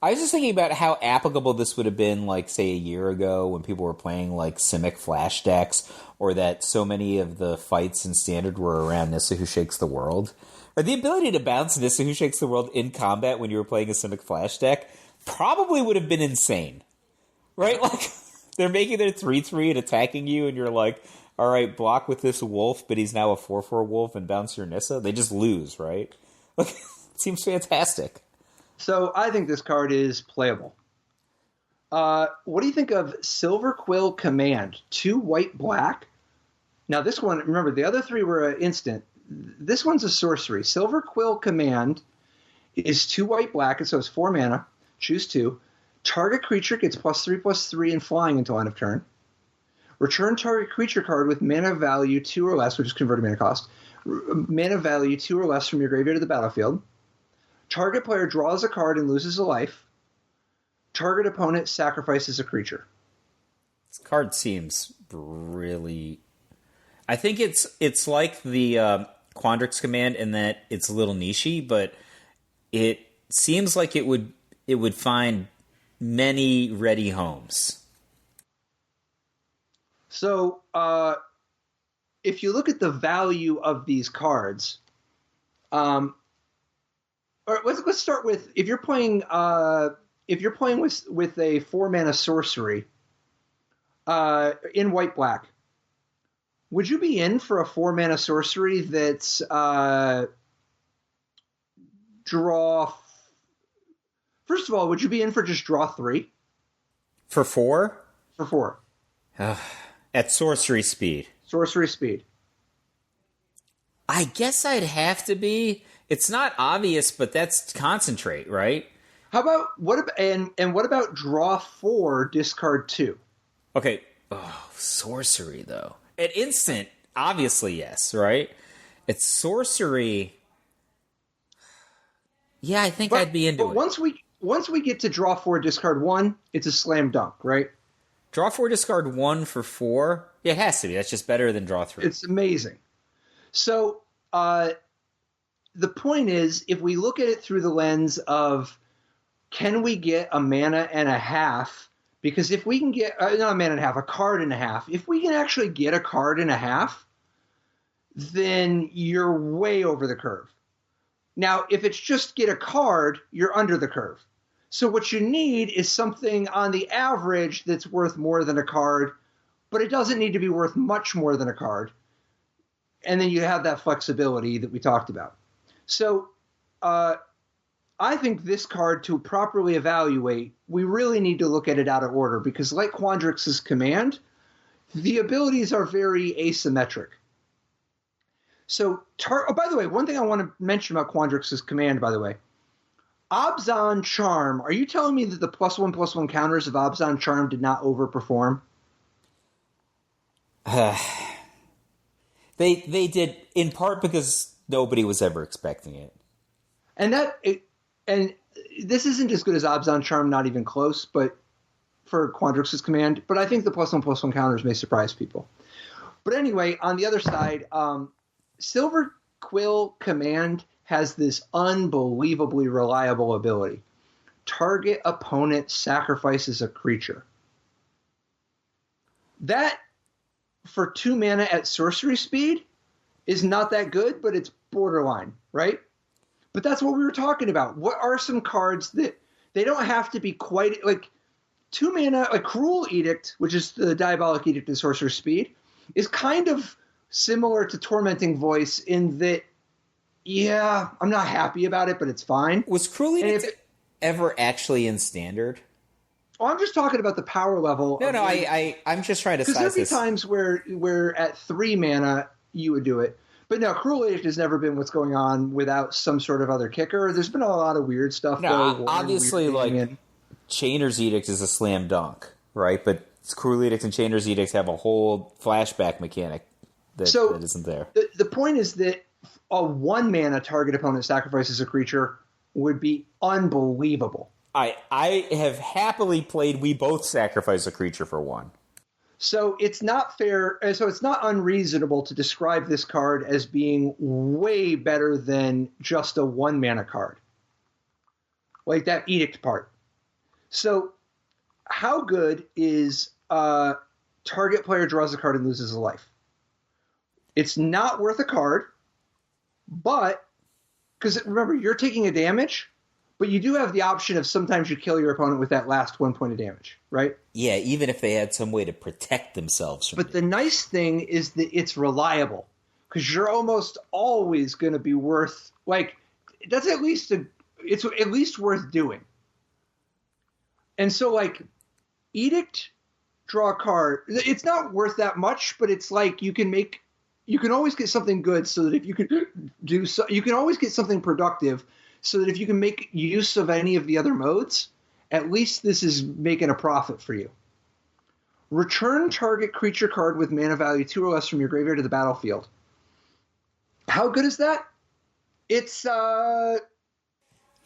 S2: I was just thinking about how applicable this would have been, like, say, a year ago when people were playing, like, Simic Flash decks, or that so many of the fights in Standard were around Nissa Who Shakes the World. Or the ability to bounce Nissa Who Shakes the World in combat when you were playing a Simic Flash deck probably would have been insane. Right? Like, they're making their 3/3 and attacking you, and you're like, all right, block with this wolf, but he's now a 4/4 wolf, and bounce your Nissa. They just lose, right? Like, it seems fantastic.
S1: So I think this card is playable. What do you think of Silver Quill Command? 2 white-black. Now this one, remember, the other 3 were instant. This one's a sorcery. Silver Quill Command is 2 white-black, and so it's 4 mana. Choose 2. Target creature gets +3/+3 and flying until end of turn. Return target creature card with mana value 2 or less, which is converted mana cost. Mana value 2 or less from your graveyard to the battlefield. Target player draws a card and loses a life. Target opponent sacrifices a creature.
S2: This card seems really... I think it's like the Quandrix Command in that it's a little nichey, but it seems like it would find many ready homes.
S1: So, if you look at the value of these cards... All right, let's start with if you're playing with a 4-mana sorcery in white-black. Would you be in for a 4-mana sorcery that's draw? First of all, would you be in for just draw 3
S2: for 4?
S1: For 4
S2: at sorcery speed.
S1: Sorcery speed.
S2: I guess I'd have to be. It's not obvious, but that's concentrate, right?
S1: How about what about draw 4, discard 2?
S2: Okay. Oh, sorcery though. At instant, obviously yes, right? It's sorcery. Yeah, I think I'd be into it.
S1: Once we get to draw 4, discard 1, it's a slam dunk, right?
S2: Draw 4, discard 1 for 4? Yeah, it has to be. That's just better than draw 3.
S1: It's amazing. So, the point is, if we look at it through the lens of can we get a mana and a half? Because if we can get, not a mana and a half, a card and a half, if we can actually get a card and a half, then you're way over the curve. Now, if it's just get a card, you're under the curve. So what you need is something on the average that's worth more than a card, but it doesn't need to be worth much more than a card. And then you have that flexibility that we talked about. So I think this card, to properly evaluate, we really need to look at it out of order, because like Quandrix's Command, the abilities are very asymmetric. So, by the way, one thing I want to mention about Quandrix's Command, by the way, Abzan Charm. Are you telling me that the +1/+1 counters of Abzan Charm did not overperform?
S2: They did, in part because nobody was ever expecting it.
S1: And this isn't as good as Abzan Charm, not even close, but for Quandrix's Command. But I think the +1/+1 counters may surprise people. But anyway, on the other side, Silver Quill Command has this unbelievably reliable ability. Target opponent sacrifices a creature. That, for 2 mana at sorcery speed, is not that good, but it's borderline, right? But that's what we were talking about. What are some cards that they don't have to be quite like 2 mana? Like Cruel Edict, which is the Diabolic Edict in sorcerer speed, is kind of similar to Tormenting Voice in that, yeah, I'm not happy about it, but it's fine.
S2: Was Cruel Edict ever actually in Standard?
S1: Oh, I'm just talking about the power level.
S2: No, I'm just trying to size this.
S1: Because there'll be times where at 3 mana you would do it. But no, Cruel Edict has never been what's going on without some sort of other kicker. There's been a lot of weird stuff.
S2: No, obviously, like, Chainer's Edict is a slam dunk, right? But Cruel Edict and Chainer's Edict have a whole flashback mechanic that isn't there.
S1: The point is that a 1 mana target opponent sacrifices a creature would be unbelievable.
S2: I have happily played We Both Sacrifice a Creature for 1.
S1: So it's not fair. So it's not unreasonable to describe this card as being way better than just a 1 mana card, like that Edict part. So how good is target player draws a card and loses a life? It's not worth a card, but because remember, you're taking a damage, but you do have the option of sometimes you kill your opponent with that last 1 point of damage, right?
S2: Yeah, even if they had some way to protect themselves from
S1: But the nice thing is that it's reliable, because you're almost always going to be worth, like, it's at least worth doing. And so, like, Edict, draw a card. It's not worth that much, but it's like you can always get something good, so that if you can do so, you can always get something productive, so that if you can make use of any of the other modes, at least this is making a profit for you. Return target creature card with mana value 2 or less from your graveyard to the battlefield. How good is that? It's
S2: not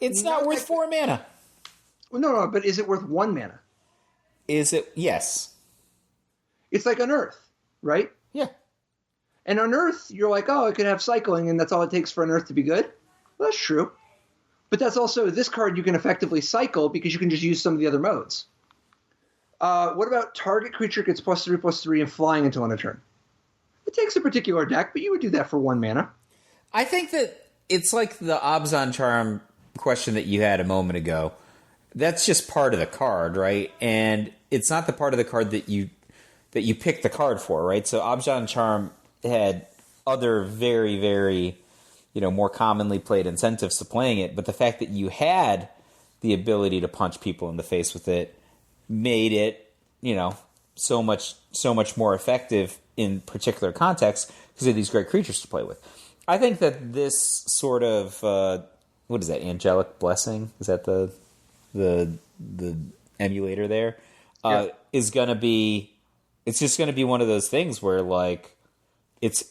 S2: worth 4 mana.
S1: No, but is it worth 1 mana?
S2: Is it? Yes.
S1: It's like Unearth, right?
S2: Yeah.
S1: And Unearth, you're like, oh, it could have cycling, and that's all it takes for Unearth to be good. Well, that's true. But that's also, this card you can effectively cycle because you can just use some of the other modes. What about target creature gets +3/+3 and flying until end of turn? It takes a particular deck, but you would do that for 1 mana.
S2: I think that it's like the Abzan Charm question that you had a moment ago. That's just part of the card, right? And it's not the part of the card that you pick the card for, right? So Abzan Charm had other very, very, more commonly played incentives to playing it, but the fact that you had the ability to punch people in the face with it made it, so much more effective in particular contexts because of these great creatures to play with. I think that this sort of what is that? Angelic Blessing? Is that the emulator there?
S1: Yeah.
S2: Is going to be. It's just going to be one of those things where like it's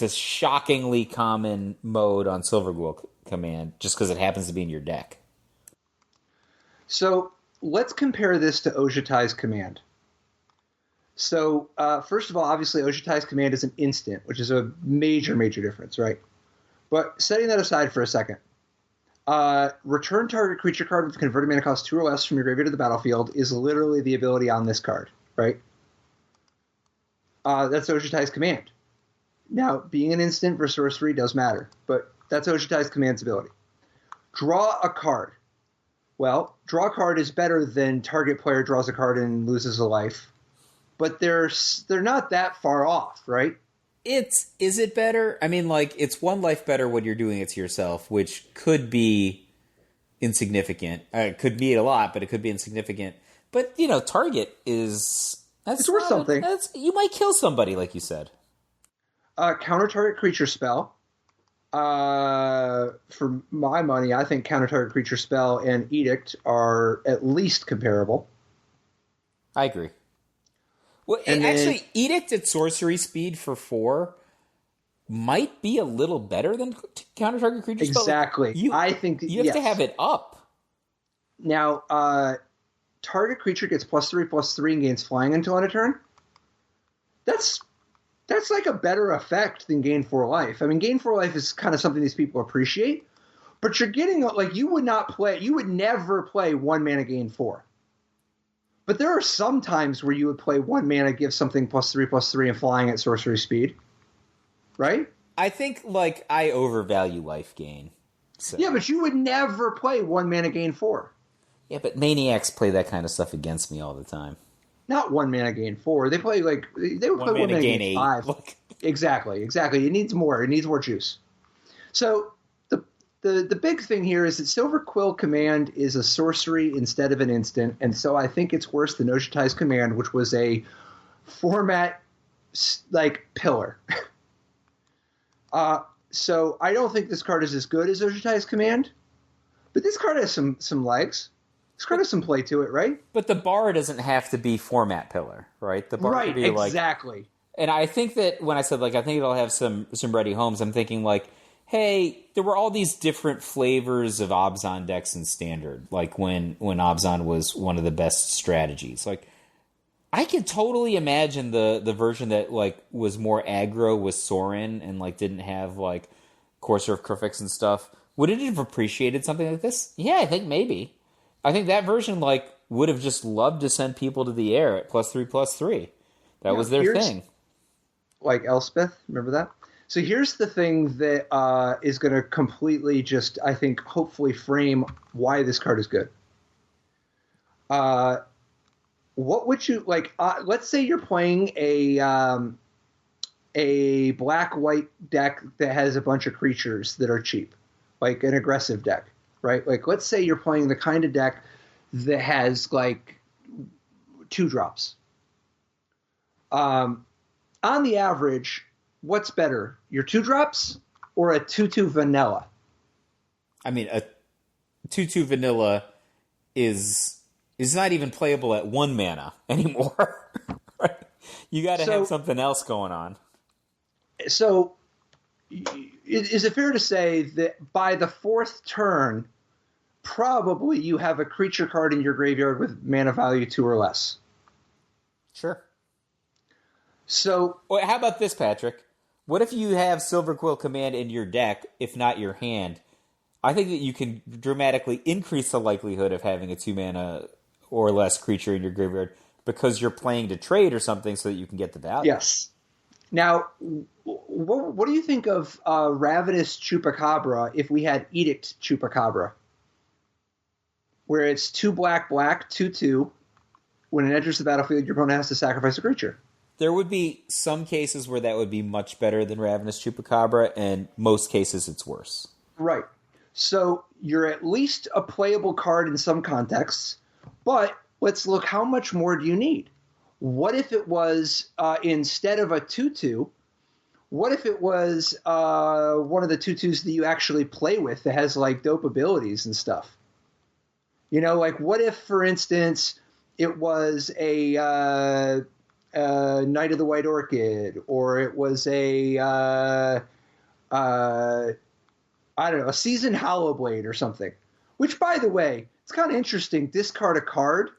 S2: a shockingly common mode on Silverquill Command just because it happens to be in your deck.
S1: So let's compare this to Ojutai's Command. So first of all, obviously Ojutai's Command is an instant, which is a major, major difference, right? But setting that aside for a second, Return target creature card with converted mana cost 2 or less from your graveyard to the battlefield is literally the ability on this card, right? That's Ojutai's Command. Now, being an instant for sorcery does matter, but that's Ojutai's Command's ability. Draw a card. Well, draw a card is better than target player draws a card and loses a life, but they're not that far off, right?
S2: Is it better? I mean, like, it's one life better when you're doing it to yourself, which could be insignificant. It could be a lot, but it could be insignificant. But, target is...
S1: It's worth something.
S2: You might kill somebody, like you said.
S1: Counter target creature spell. For my money, I think counter target creature spell and edict are at least comparable.
S2: I agree. Well, and actually, edict at sorcery speed for 4 might be a little better than counter target creature spell.
S1: Exactly. I think
S2: you have to have it up.
S1: Now, target creature gets +3/+3 and gains flying until end of turn. That's like a better effect than gain 4 life. I mean, gain 4 life is kind of something these people appreciate, but you're getting, like, you would never play 1 mana gain 4. But there are some times where you would play 1 mana, give something +3/+3 and flying at sorcery speed. Right?
S2: I think, like, I overvalue life gain. So.
S1: Yeah, but you would never play 1 mana gain 4.
S2: Yeah, but maniacs play that kind of stuff against me all the time.
S1: Not 1 mana gain 4. They would play 1 mana gain 5. Look. Exactly. It needs more. It needs more juice. So the big thing here is that Silver Quill Command is a sorcery instead of an instant, and so I think it's worse than Ojutai's Command, which was a format pillar. So I don't think this card is as good as Ojutai's Command, but this card has some legs. This card has some play to it, right?
S2: But the bar doesn't have to be format pillar, right? The bar
S1: right,
S2: be
S1: exactly.
S2: And I think that when I said, I think it'll have some ready homes, I'm thinking, hey, there were all these different flavors of Obzon decks in Standard, like when Obzon was one of the best strategies. I can totally imagine the version that, was more aggro with Sorin and, didn't have, Courser of Crufix and stuff. Would it have appreciated something like this? Yeah, I think maybe. I think that version, would have just loved to send people to the air at +3/+3. That was their thing.
S1: Like Elspeth, remember that? So here's the thing that is going to completely just, I think, hopefully frame why this card is good. What would you, let's say you're playing a black-white deck that has a bunch of creatures that are cheap, like an aggressive deck. Right? Let's say you're playing the kind of deck that has, 2-drops. On the average, what's better, your 2-drops or a 2/2 vanilla?
S2: I mean, a 2/2 vanilla is not even playable at 1 mana anymore. Right? You got to have something else going on.
S1: So... Is it fair to say that by the 4th turn, probably you have a creature card in your graveyard with mana value 2 or less?
S2: Sure.
S1: So,
S2: well, how about this, Patrick? What if you have Silver Quill Command in your deck, if not your hand? I think that you can dramatically increase the likelihood of having a 2 mana or less creature in your graveyard because you're playing to trade or something so that you can get the value.
S1: Yes. Now, what do you think of Ravenous Chupacabra if we had Edict Chupacabra? Where it's 2 black, 2/2. When it enters the battlefield, your opponent has to sacrifice a creature.
S2: There would be some cases where that would be much better than Ravenous Chupacabra, and most cases it's worse. Right.
S1: So you're at least a playable card in some contexts, but let's look, how much more do you need? What if it was, instead of a 2/2, what if it was one of the 2/2s that you actually play with that has, dope abilities and stuff? What if, for instance, it was a Knight of the White Orchid, or it was a Seasoned Hollowblade or something? Which, by the way, it's kind of interesting. Discard a card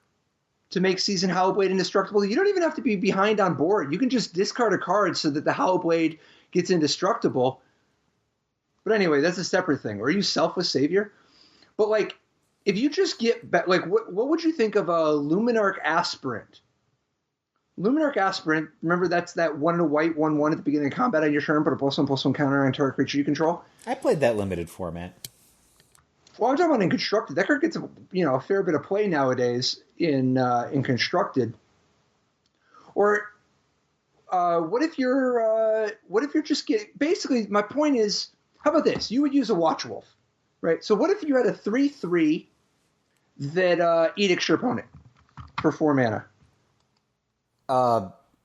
S1: to make Seasoned Hollowblade indestructible. You don't even have to be behind on board. You can just discard a card so that the Hollowblade gets indestructible. But anyway, that's a separate thing. Or use Selfless Savior. But like, if you just get like, what would you think of a Luminarch Aspirant? Luminarch Aspirant, remember that's that 1 and a white 1/1 at the beginning of combat on your turn, put a +1/+1 counter on target creature you control.
S2: I played that limited format.
S1: Well, I'm talking about in Constructed. That card gets a fair bit of play nowadays in Constructed. Or what if you're just getting, basically my point is, how about this? You would use a Watch Wolf, right? So what if you had a 3/3 that edicts your opponent for 4 mana?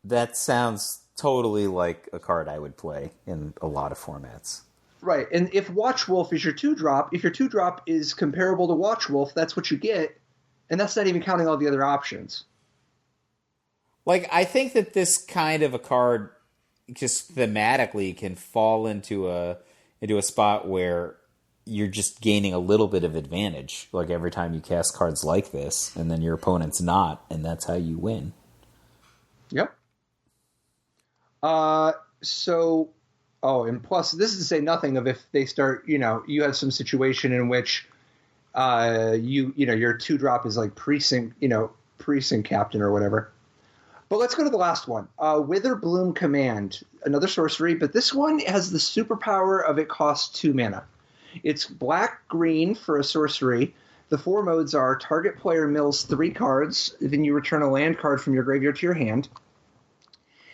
S2: That sounds totally like a card I would play in a lot of formats.
S1: Right, and if Watch Wolf is your 2-drop, if your 2-drop is comparable to Watch Wolf, that's what you get, and that's not even counting all the other options.
S2: Like, I think that this kind of a card just thematically can fall into a spot where you're just gaining a little bit of advantage, like every time you cast cards like this, and then your opponent's not, and that's how you win.
S1: Yep. And plus, this is to say nothing of if they start, you have some situation in which, your 2-drop is like precinct captain or whatever. But let's go to the last one. Witherbloom Command, another sorcery, but this one has the superpower of it costs 2 mana. It's black-green for a sorcery. The 4 modes are target player mills 3 cards, then you return a land card from your graveyard to your hand.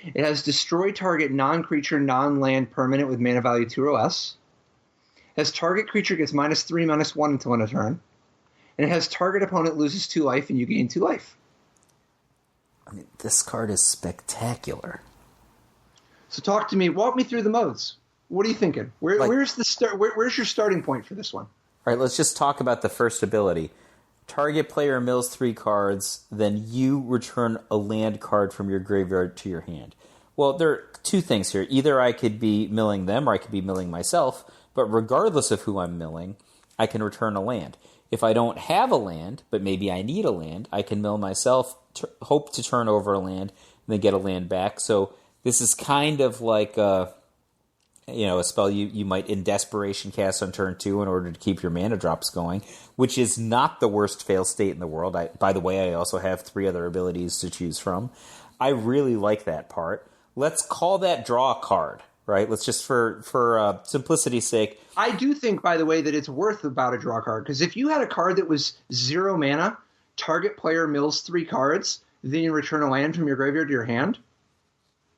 S1: It has destroy target non-creature, non-land permanent with mana value 2 or less. It has target creature gets -3/-1 until end of turn. And it has target opponent loses 2 life and you gain 2 life.
S2: I mean, this card is spectacular.
S1: So walk me through the modes. What are you thinking? Where's the start? Where's your starting point for this one?
S2: All right, let's just talk about the first ability. Target player mills 3 cards, then you return a land card from your graveyard to your hand. Well, there are 2 things here. Either I could be milling them or I could be milling myself, but regardless of who I'm milling, I can return a land. If I don't have a land, but maybe I need a land, I can mill myself, hope to turn over a land, and then get a land back. So this is kind of like a spell you might in desperation cast on turn 2 in order to keep your mana drops going, which is not the worst fail state in the world. By the way, I also have 3 other abilities to choose from. I really like that part. Let's call that draw a card, right? Let's just, for simplicity's sake.
S1: I do think, by the way, that it's worth about a draw card, because if you had a card that was 0 mana, target player mills 3 cards, then you return a land from your graveyard to your hand,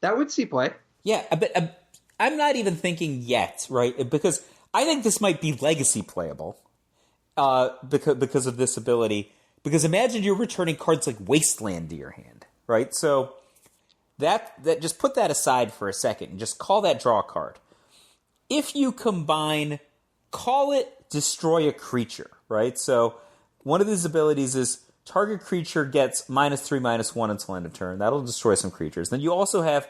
S1: that would see play.
S2: Yeah, but I'm not even thinking yet, right? Because I think this might be legacy playable because of this ability. Because imagine you're returning cards like Wasteland to your hand, right? So that just put that aside for a second and just call that draw a card. If you combine, call it destroy a creature, right? So one of these abilities is target creature gets -3/-1 until end of turn. That'll destroy some creatures. Then you also have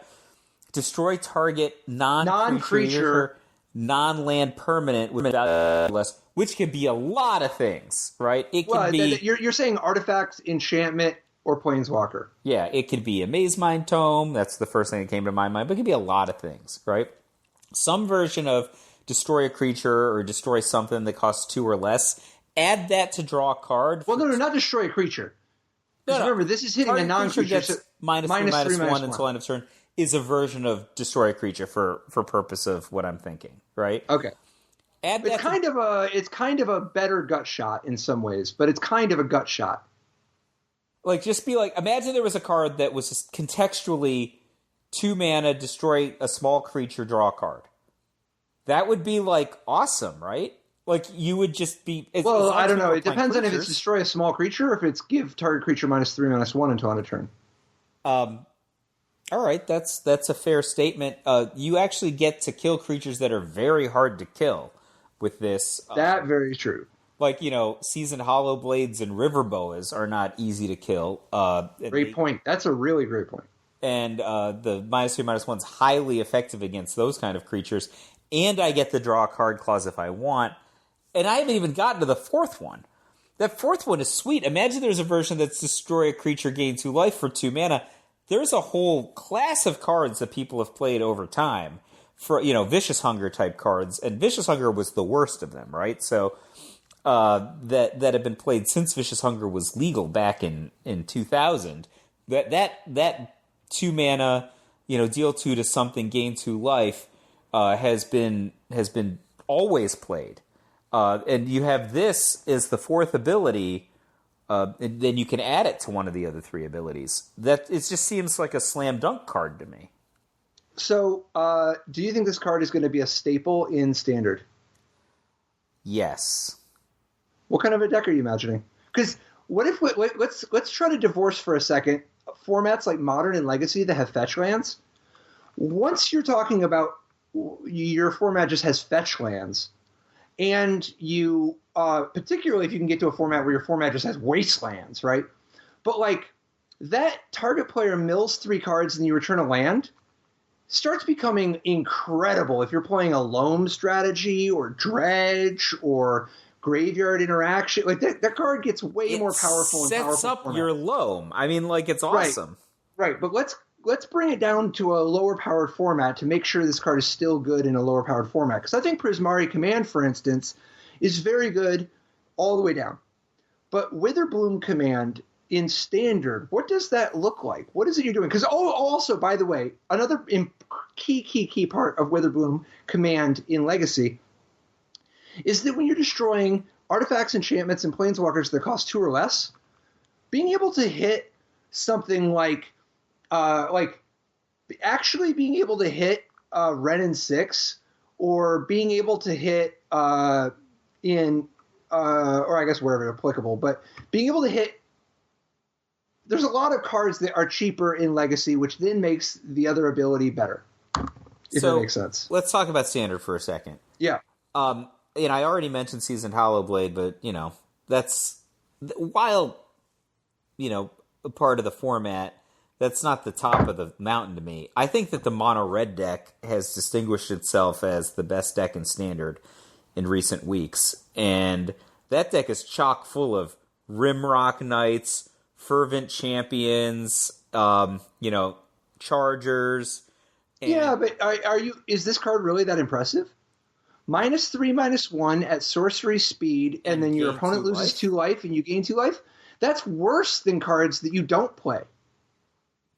S2: destroy target non-creature, non-land permanent with less, which can be a lot of things, right? It can be.
S1: You're saying artifact, enchantment, or planeswalker.
S2: Yeah, it could be a Maze Mind Tome. That's the first thing that came to my mind. But it could be a lot of things, right? Some version of destroy a creature or destroy something that costs 2 or less. Add that to draw a card.
S1: Well, no, not destroy a creature. No. Remember, this is hitting a non-creature.
S2: Gets -3/-1 until end of turn. Is a version of destroy a creature for purpose of what I'm thinking, right?
S1: Okay. It's kind of a better gut shot in some ways, but it's kind of a gut shot.
S2: Like, just be like, imagine there was a card that was just contextually 2 mana, destroy a small creature, draw a card. That would be like awesome, right? Like, you would just be.
S1: Well, I don't know. It depends on if it's destroy a small creature or if it's give target creature -3/-1 until end of turn.
S2: All right, that's a fair statement. You actually get to kill creatures that are very hard to kill with this.
S1: That very true.
S2: Like, Seasoned Hollow Blades and River Boas are not easy to kill.
S1: Great point. That's a really great point.
S2: And the -3/-1's highly effective against those kind of creatures. And I get the draw a card clause if I want. And I haven't even gotten to the 4th one. That 4th one is sweet. Imagine there's a version that's destroy a creature, gain 2 life for 2 mana. There's a whole class of cards that people have played over time for, Vicious Hunger type cards, and Vicious Hunger was the worst of them, right? So that have been played since Vicious Hunger was legal back in 2000. That 2 mana, deal 2 to something, gain 2 life, has been always played. And you have this as the 4th ability, and then you can add it to one of the other 3 abilities. That it just seems like a slam dunk card to me.
S1: So, do you think this card is going to be a staple in Standard?
S2: Yes.
S1: What kind of a deck are you imagining? Because let's try to divorce for a second formats like Modern and Legacy that have fetch lands. Once you're talking about your format just has fetch lands, and you particularly if you can get to a format where your format just has wastelands, right? But like that target player mills 3 cards and you return a land starts becoming incredible if you're playing a loam strategy or dredge or graveyard interaction. Like that card gets way more powerful and powerful.
S2: Sets up your loam. I mean, like, it's awesome.
S1: Right, but let's bring it down to a lower powered format to make sure this card is still good in a lower powered format. Because I think Prismari Command, for instance, is very good all the way down. But Witherbloom Command in Standard, what does that look like? What is it you're doing? Because also, by the way, another key part of Witherbloom Command in Legacy is that when you're destroying artifacts, enchantments, and planeswalkers that cost 2 or less, being able to hit something like actually being able to hit Ren and 6, or being able to hit or I guess wherever applicable, but being able to hit. There's a lot of cards that are cheaper in Legacy, which then makes the other ability better. If that makes sense.
S2: Let's talk about Standard for a second.
S1: Yeah.
S2: And I already mentioned Seasoned Hollowblade, but, that's, while, a part of the format, that's not the top of the mountain to me. I think that the mono red deck has distinguished itself as the best deck in Standard in recent weeks. And that deck is chock full of Rimrock Knights, Fervent Champions, Chargers.
S1: Yeah, but is this card really that impressive? -3/-1 at sorcery speed, and then your opponent loses 2 life and you gain 2 life? That's worse than cards that you don't play.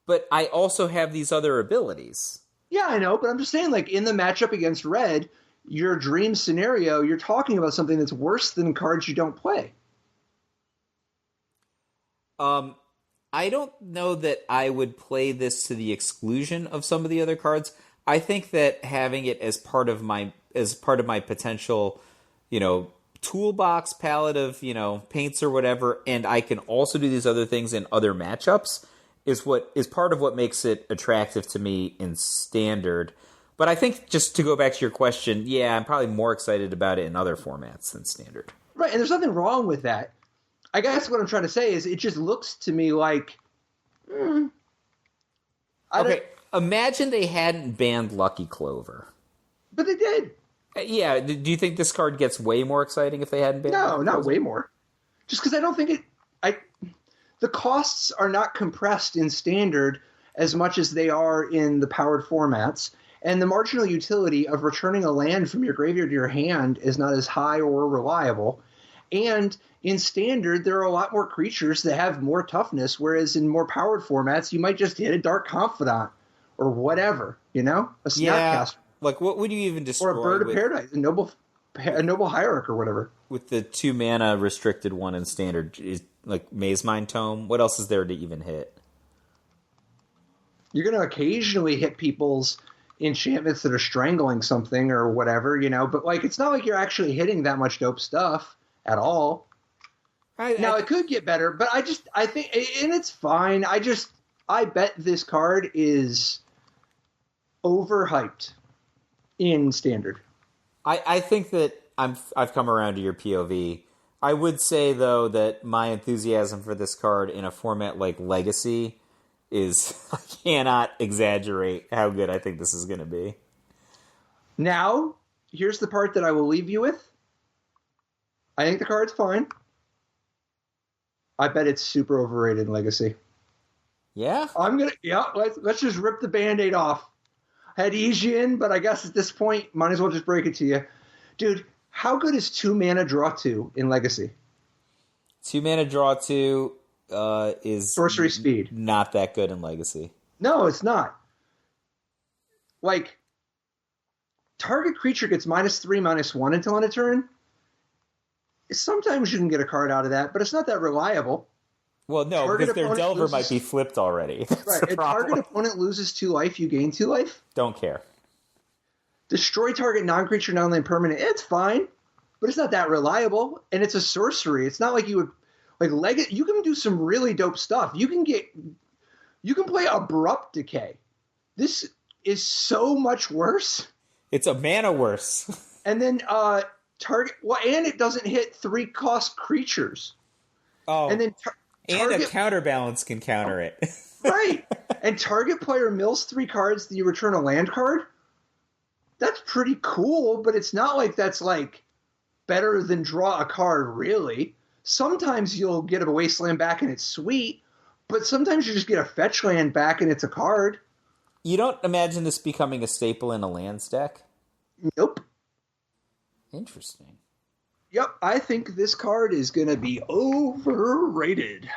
S2: But I also have these other abilities.
S1: Yeah, I know, but I'm just saying, like, in the matchup against red, your dream scenario, you're talking about something that's worse than cards you don't play.
S2: I don't know that I would play this to the exclusion of some of the other cards. I think that having it as part of my potential, toolbox palette of, paints or whatever, and I can also do these other things in other matchups is part of what makes it attractive to me in Standard. But I think, just to go back to your question, yeah, I'm probably more excited about it in other formats than Standard.
S1: Right, and there's nothing wrong with that. I guess what I'm trying to say is it just looks to me like...
S2: Okay, imagine they hadn't banned Lucky Clover.
S1: But they did.
S2: Yeah, do you think this card gets way more exciting if they hadn't banned Lucky
S1: No, not
S2: Clover?
S1: way more. Just because I don't think the costs are not compressed in Standard as much as they are in the powered formats, and the marginal utility of returning a land from your graveyard to your hand is not as high or reliable. And in Standard, there are a lot more creatures that have more toughness, whereas in more powered formats, you might just hit a Dark Confidant or whatever, a Snapcaster.
S2: Yeah, like what would you even destroy?
S1: Or a Bird of Paradise, a Noble Hierarch or whatever.
S2: With the 2 mana restricted one in Standard, like Maze Mind Tome, what else is there to even hit?
S1: You're going to occasionally hit people's enchantments that are strangling something or whatever, but like it's not like you're actually hitting that much dope stuff at all. It could get better, but I think, and it's fine. I bet this card is overhyped in Standard.
S2: I think that I've come around to your POV. I would say, though, that my enthusiasm for this card in a format like Legacy is, I cannot exaggerate how good I think this is going to be.
S1: Now, here's the part that I will leave you with. I think the card's fine. I bet it's super overrated in Legacy.
S2: Yeah?
S1: Let's just rip the Band-Aid off. I had to ease you in, but I guess at this point, might as well just break it to you. Dude, How good is 2 mana draw 2 in Legacy?
S2: 2 mana draw 2 is
S1: sorcery speed.
S2: Not that good in Legacy.
S1: No, it's not. Like, target creature gets -3/-1 until end of turn. Sometimes you can get a card out of that, but it's not that reliable.
S2: Well, no,
S1: target
S2: because their Delver might be flipped already.
S1: Right. If target opponent loses 2 life, you gain 2 life.
S2: Don't care.
S1: Destroy target non-creature, non-land permanent. It's fine, but it's not that reliable, and it's a sorcery. It's not like you would like you can do some really dope stuff. You can play Abrupt Decay. This is so much worse.
S2: It's a mana worse.
S1: And then and it doesn't hit 3-cost creatures.
S2: Oh,
S1: and then
S2: and a counterbalance can counter it.
S1: Right. And target player mills 3 cards, you return a land card. That's pretty cool, but it's not like that's like better than draw a card, really. Sometimes you'll get a wasteland back and it's sweet, but sometimes you just get a fetch land back and it's a card.
S2: You don't imagine this becoming a staple in a lands deck?
S1: Nope.
S2: Interesting.
S1: Yep, I think this card is going to be overrated.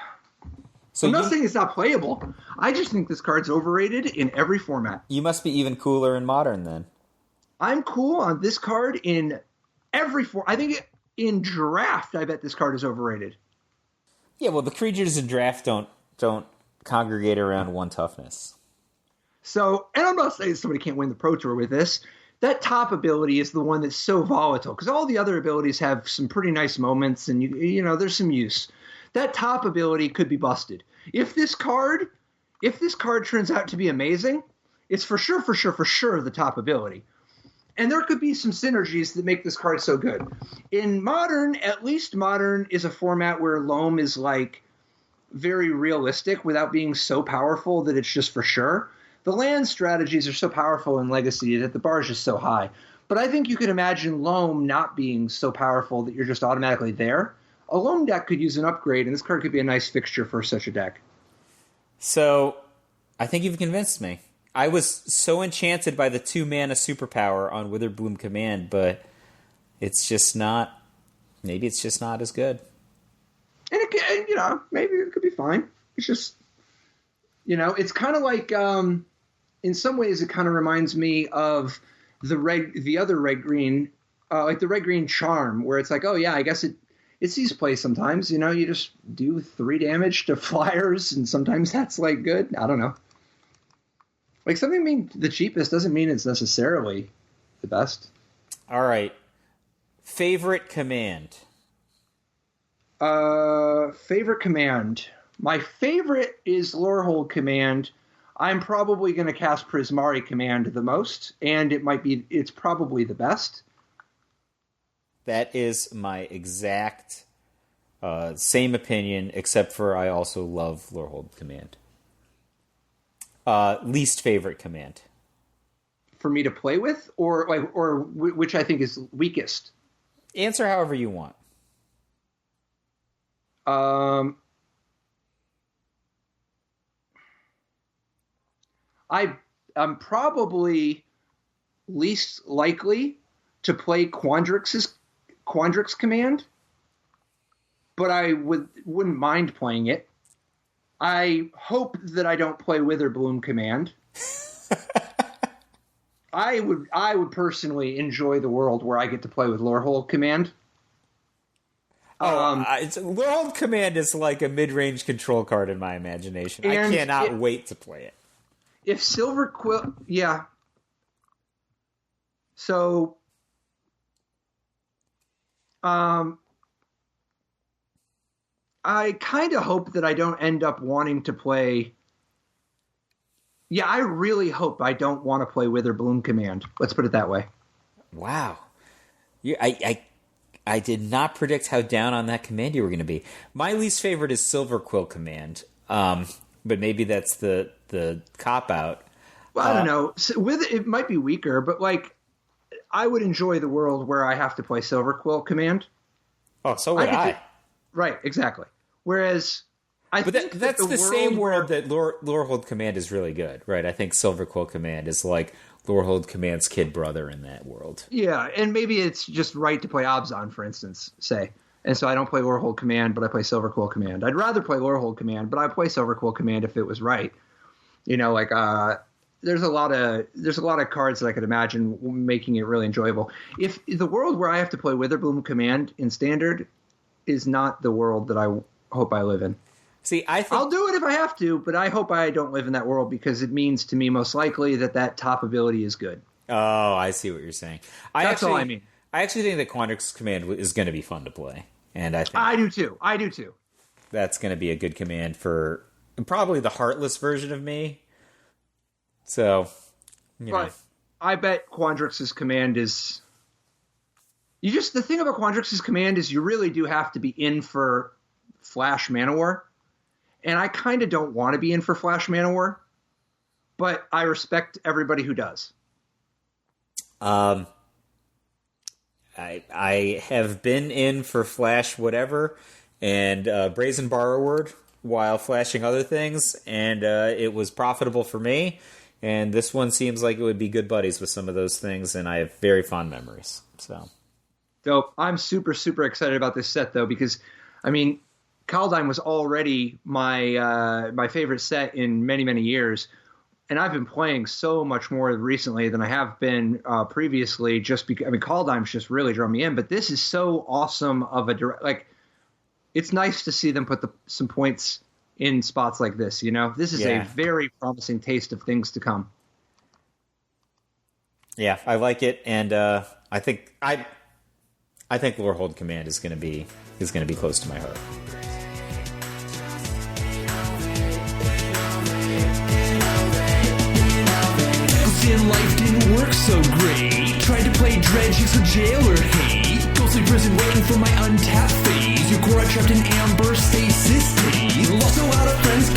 S1: So I'm not saying it's not playable. I just think this card's overrated in every format.
S2: You must be even cooler in Modern, then.
S1: I'm cool on this card in every form. I think in Draft, I bet this card is overrated.
S2: Yeah, well, the creatures in Draft don't congregate around 1 toughness.
S1: So, and I'm not saying somebody can't win the Pro Tour with this. That top ability is the one that's so volatile, because all the other abilities have some pretty nice moments, and you know there's some use. That top ability could be busted. If this card turns out to be amazing, it's for sure the top ability. And there could be some synergies that make this card so good. In Modern, at least Modern is a format where Loam is like very realistic without being so powerful that it's just for sure. The land strategies are so powerful in Legacy that the bar is just so high. But I think you could imagine Loam not being so powerful that you're just automatically there. A Loam deck could use an upgrade, and this card could be a nice fixture for such a deck.
S2: So, I think you've convinced me. I was so enchanted by the 2 mana superpower on Witherbloom Command, but it's just not. Maybe it's just not as good. And
S1: maybe it could be fine. It's just, it's kind of like, in some ways, it kind of reminds me of the other red green, like the red green charm, where it's like, oh yeah, I guess it sees play sometimes. You just do 3 damage to flyers, and sometimes that's like good. I don't know. Like, something being the cheapest doesn't mean it's necessarily the best.
S2: All right. Favorite command?
S1: Favorite command. My favorite is Lorehold Command. I'm probably going to cast Prismari Command the most, and it's probably the best.
S2: That is my exact same opinion, except for I also love Lorehold Command. Least favorite command
S1: for me to play with, or which I think is weakest.
S2: Answer however you want.
S1: I'm probably least likely to play Quandrix Command, but I wouldn't mind playing it. I hope that I don't play Witherbloom Command. I would personally enjoy the world where I get to play with Lorehold Command.
S2: Lorehold Command is like a mid-range control card in my imagination. I cannot wait to play it.
S1: If Silver Quill... Yeah. So... I kind of hope that I don't end up wanting to play... Yeah, I really hope I don't want to play Witherbloom Command. Let's put it that way.
S2: Wow. I did not predict how down on that command you were going to be. My least favorite is Silver Quill Command. But maybe that's the cop-out.
S1: Well, I don't know. It might be weaker, but like, I would enjoy the world where I have to play Silver Quill Command.
S2: Oh, so would I.
S1: Right, exactly. Whereas
S2: But that's the same world that Lorehold Command is really good, right? I think Silverquill Command is like Lorehold Command's kid brother in that world.
S1: Yeah, and maybe it's just right to play Abzan, for instance, say. And so I don't play Lorehold Command, but I play Silverquill Command. I'd rather play Lorehold Command, but I'd play Silverquill Command if it was right. You know, like there's a lot of cards that I could imagine making it really enjoyable. If the world where I have to play Witherbloom Command in Standard is not the world that I hope I live in.
S2: See,
S1: I'll do it if I have to, but I hope I don't live in that world because it means to me most likely that top ability is good.
S2: Oh, I see what you're saying.
S1: That's all I mean.
S2: I actually think that Quandrix Command is going to be fun to play, and
S1: I do too.
S2: That's going to be a good command for probably the Heartless version of me. So, you know.
S1: I bet Quandrix's command is. The thing about Quandrix's command is you really do have to be in for Flash Manowar. And I kind of don't want to be in for Flash Manowar, but I respect everybody who does.
S2: I have been in for Flash whatever and Brazen Borrower while flashing other things, and it was profitable for me. And this one seems like it would be good buddies with some of those things, and I have very fond memories. So
S1: I'm super, super excited about this set, though, because, I mean, Kaldheim was already my favorite set in many, many years, and I've been playing so much more recently than I have been previously. Just because, I mean, Kaldheim's just really drawn me in, but this is so awesome of it's nice to see them put some points in spots like this. You know, this is a very promising taste of things to come.
S2: Yeah, I like it, and I think Lorehold Command is going to be close to my heart.
S3: Life didn't work so great. Tried to play Dredge, he's a jailer hate. Ghostly prison waiting for my untapped phase. Your core trapped in amber stasis state. Lost a lot of friends,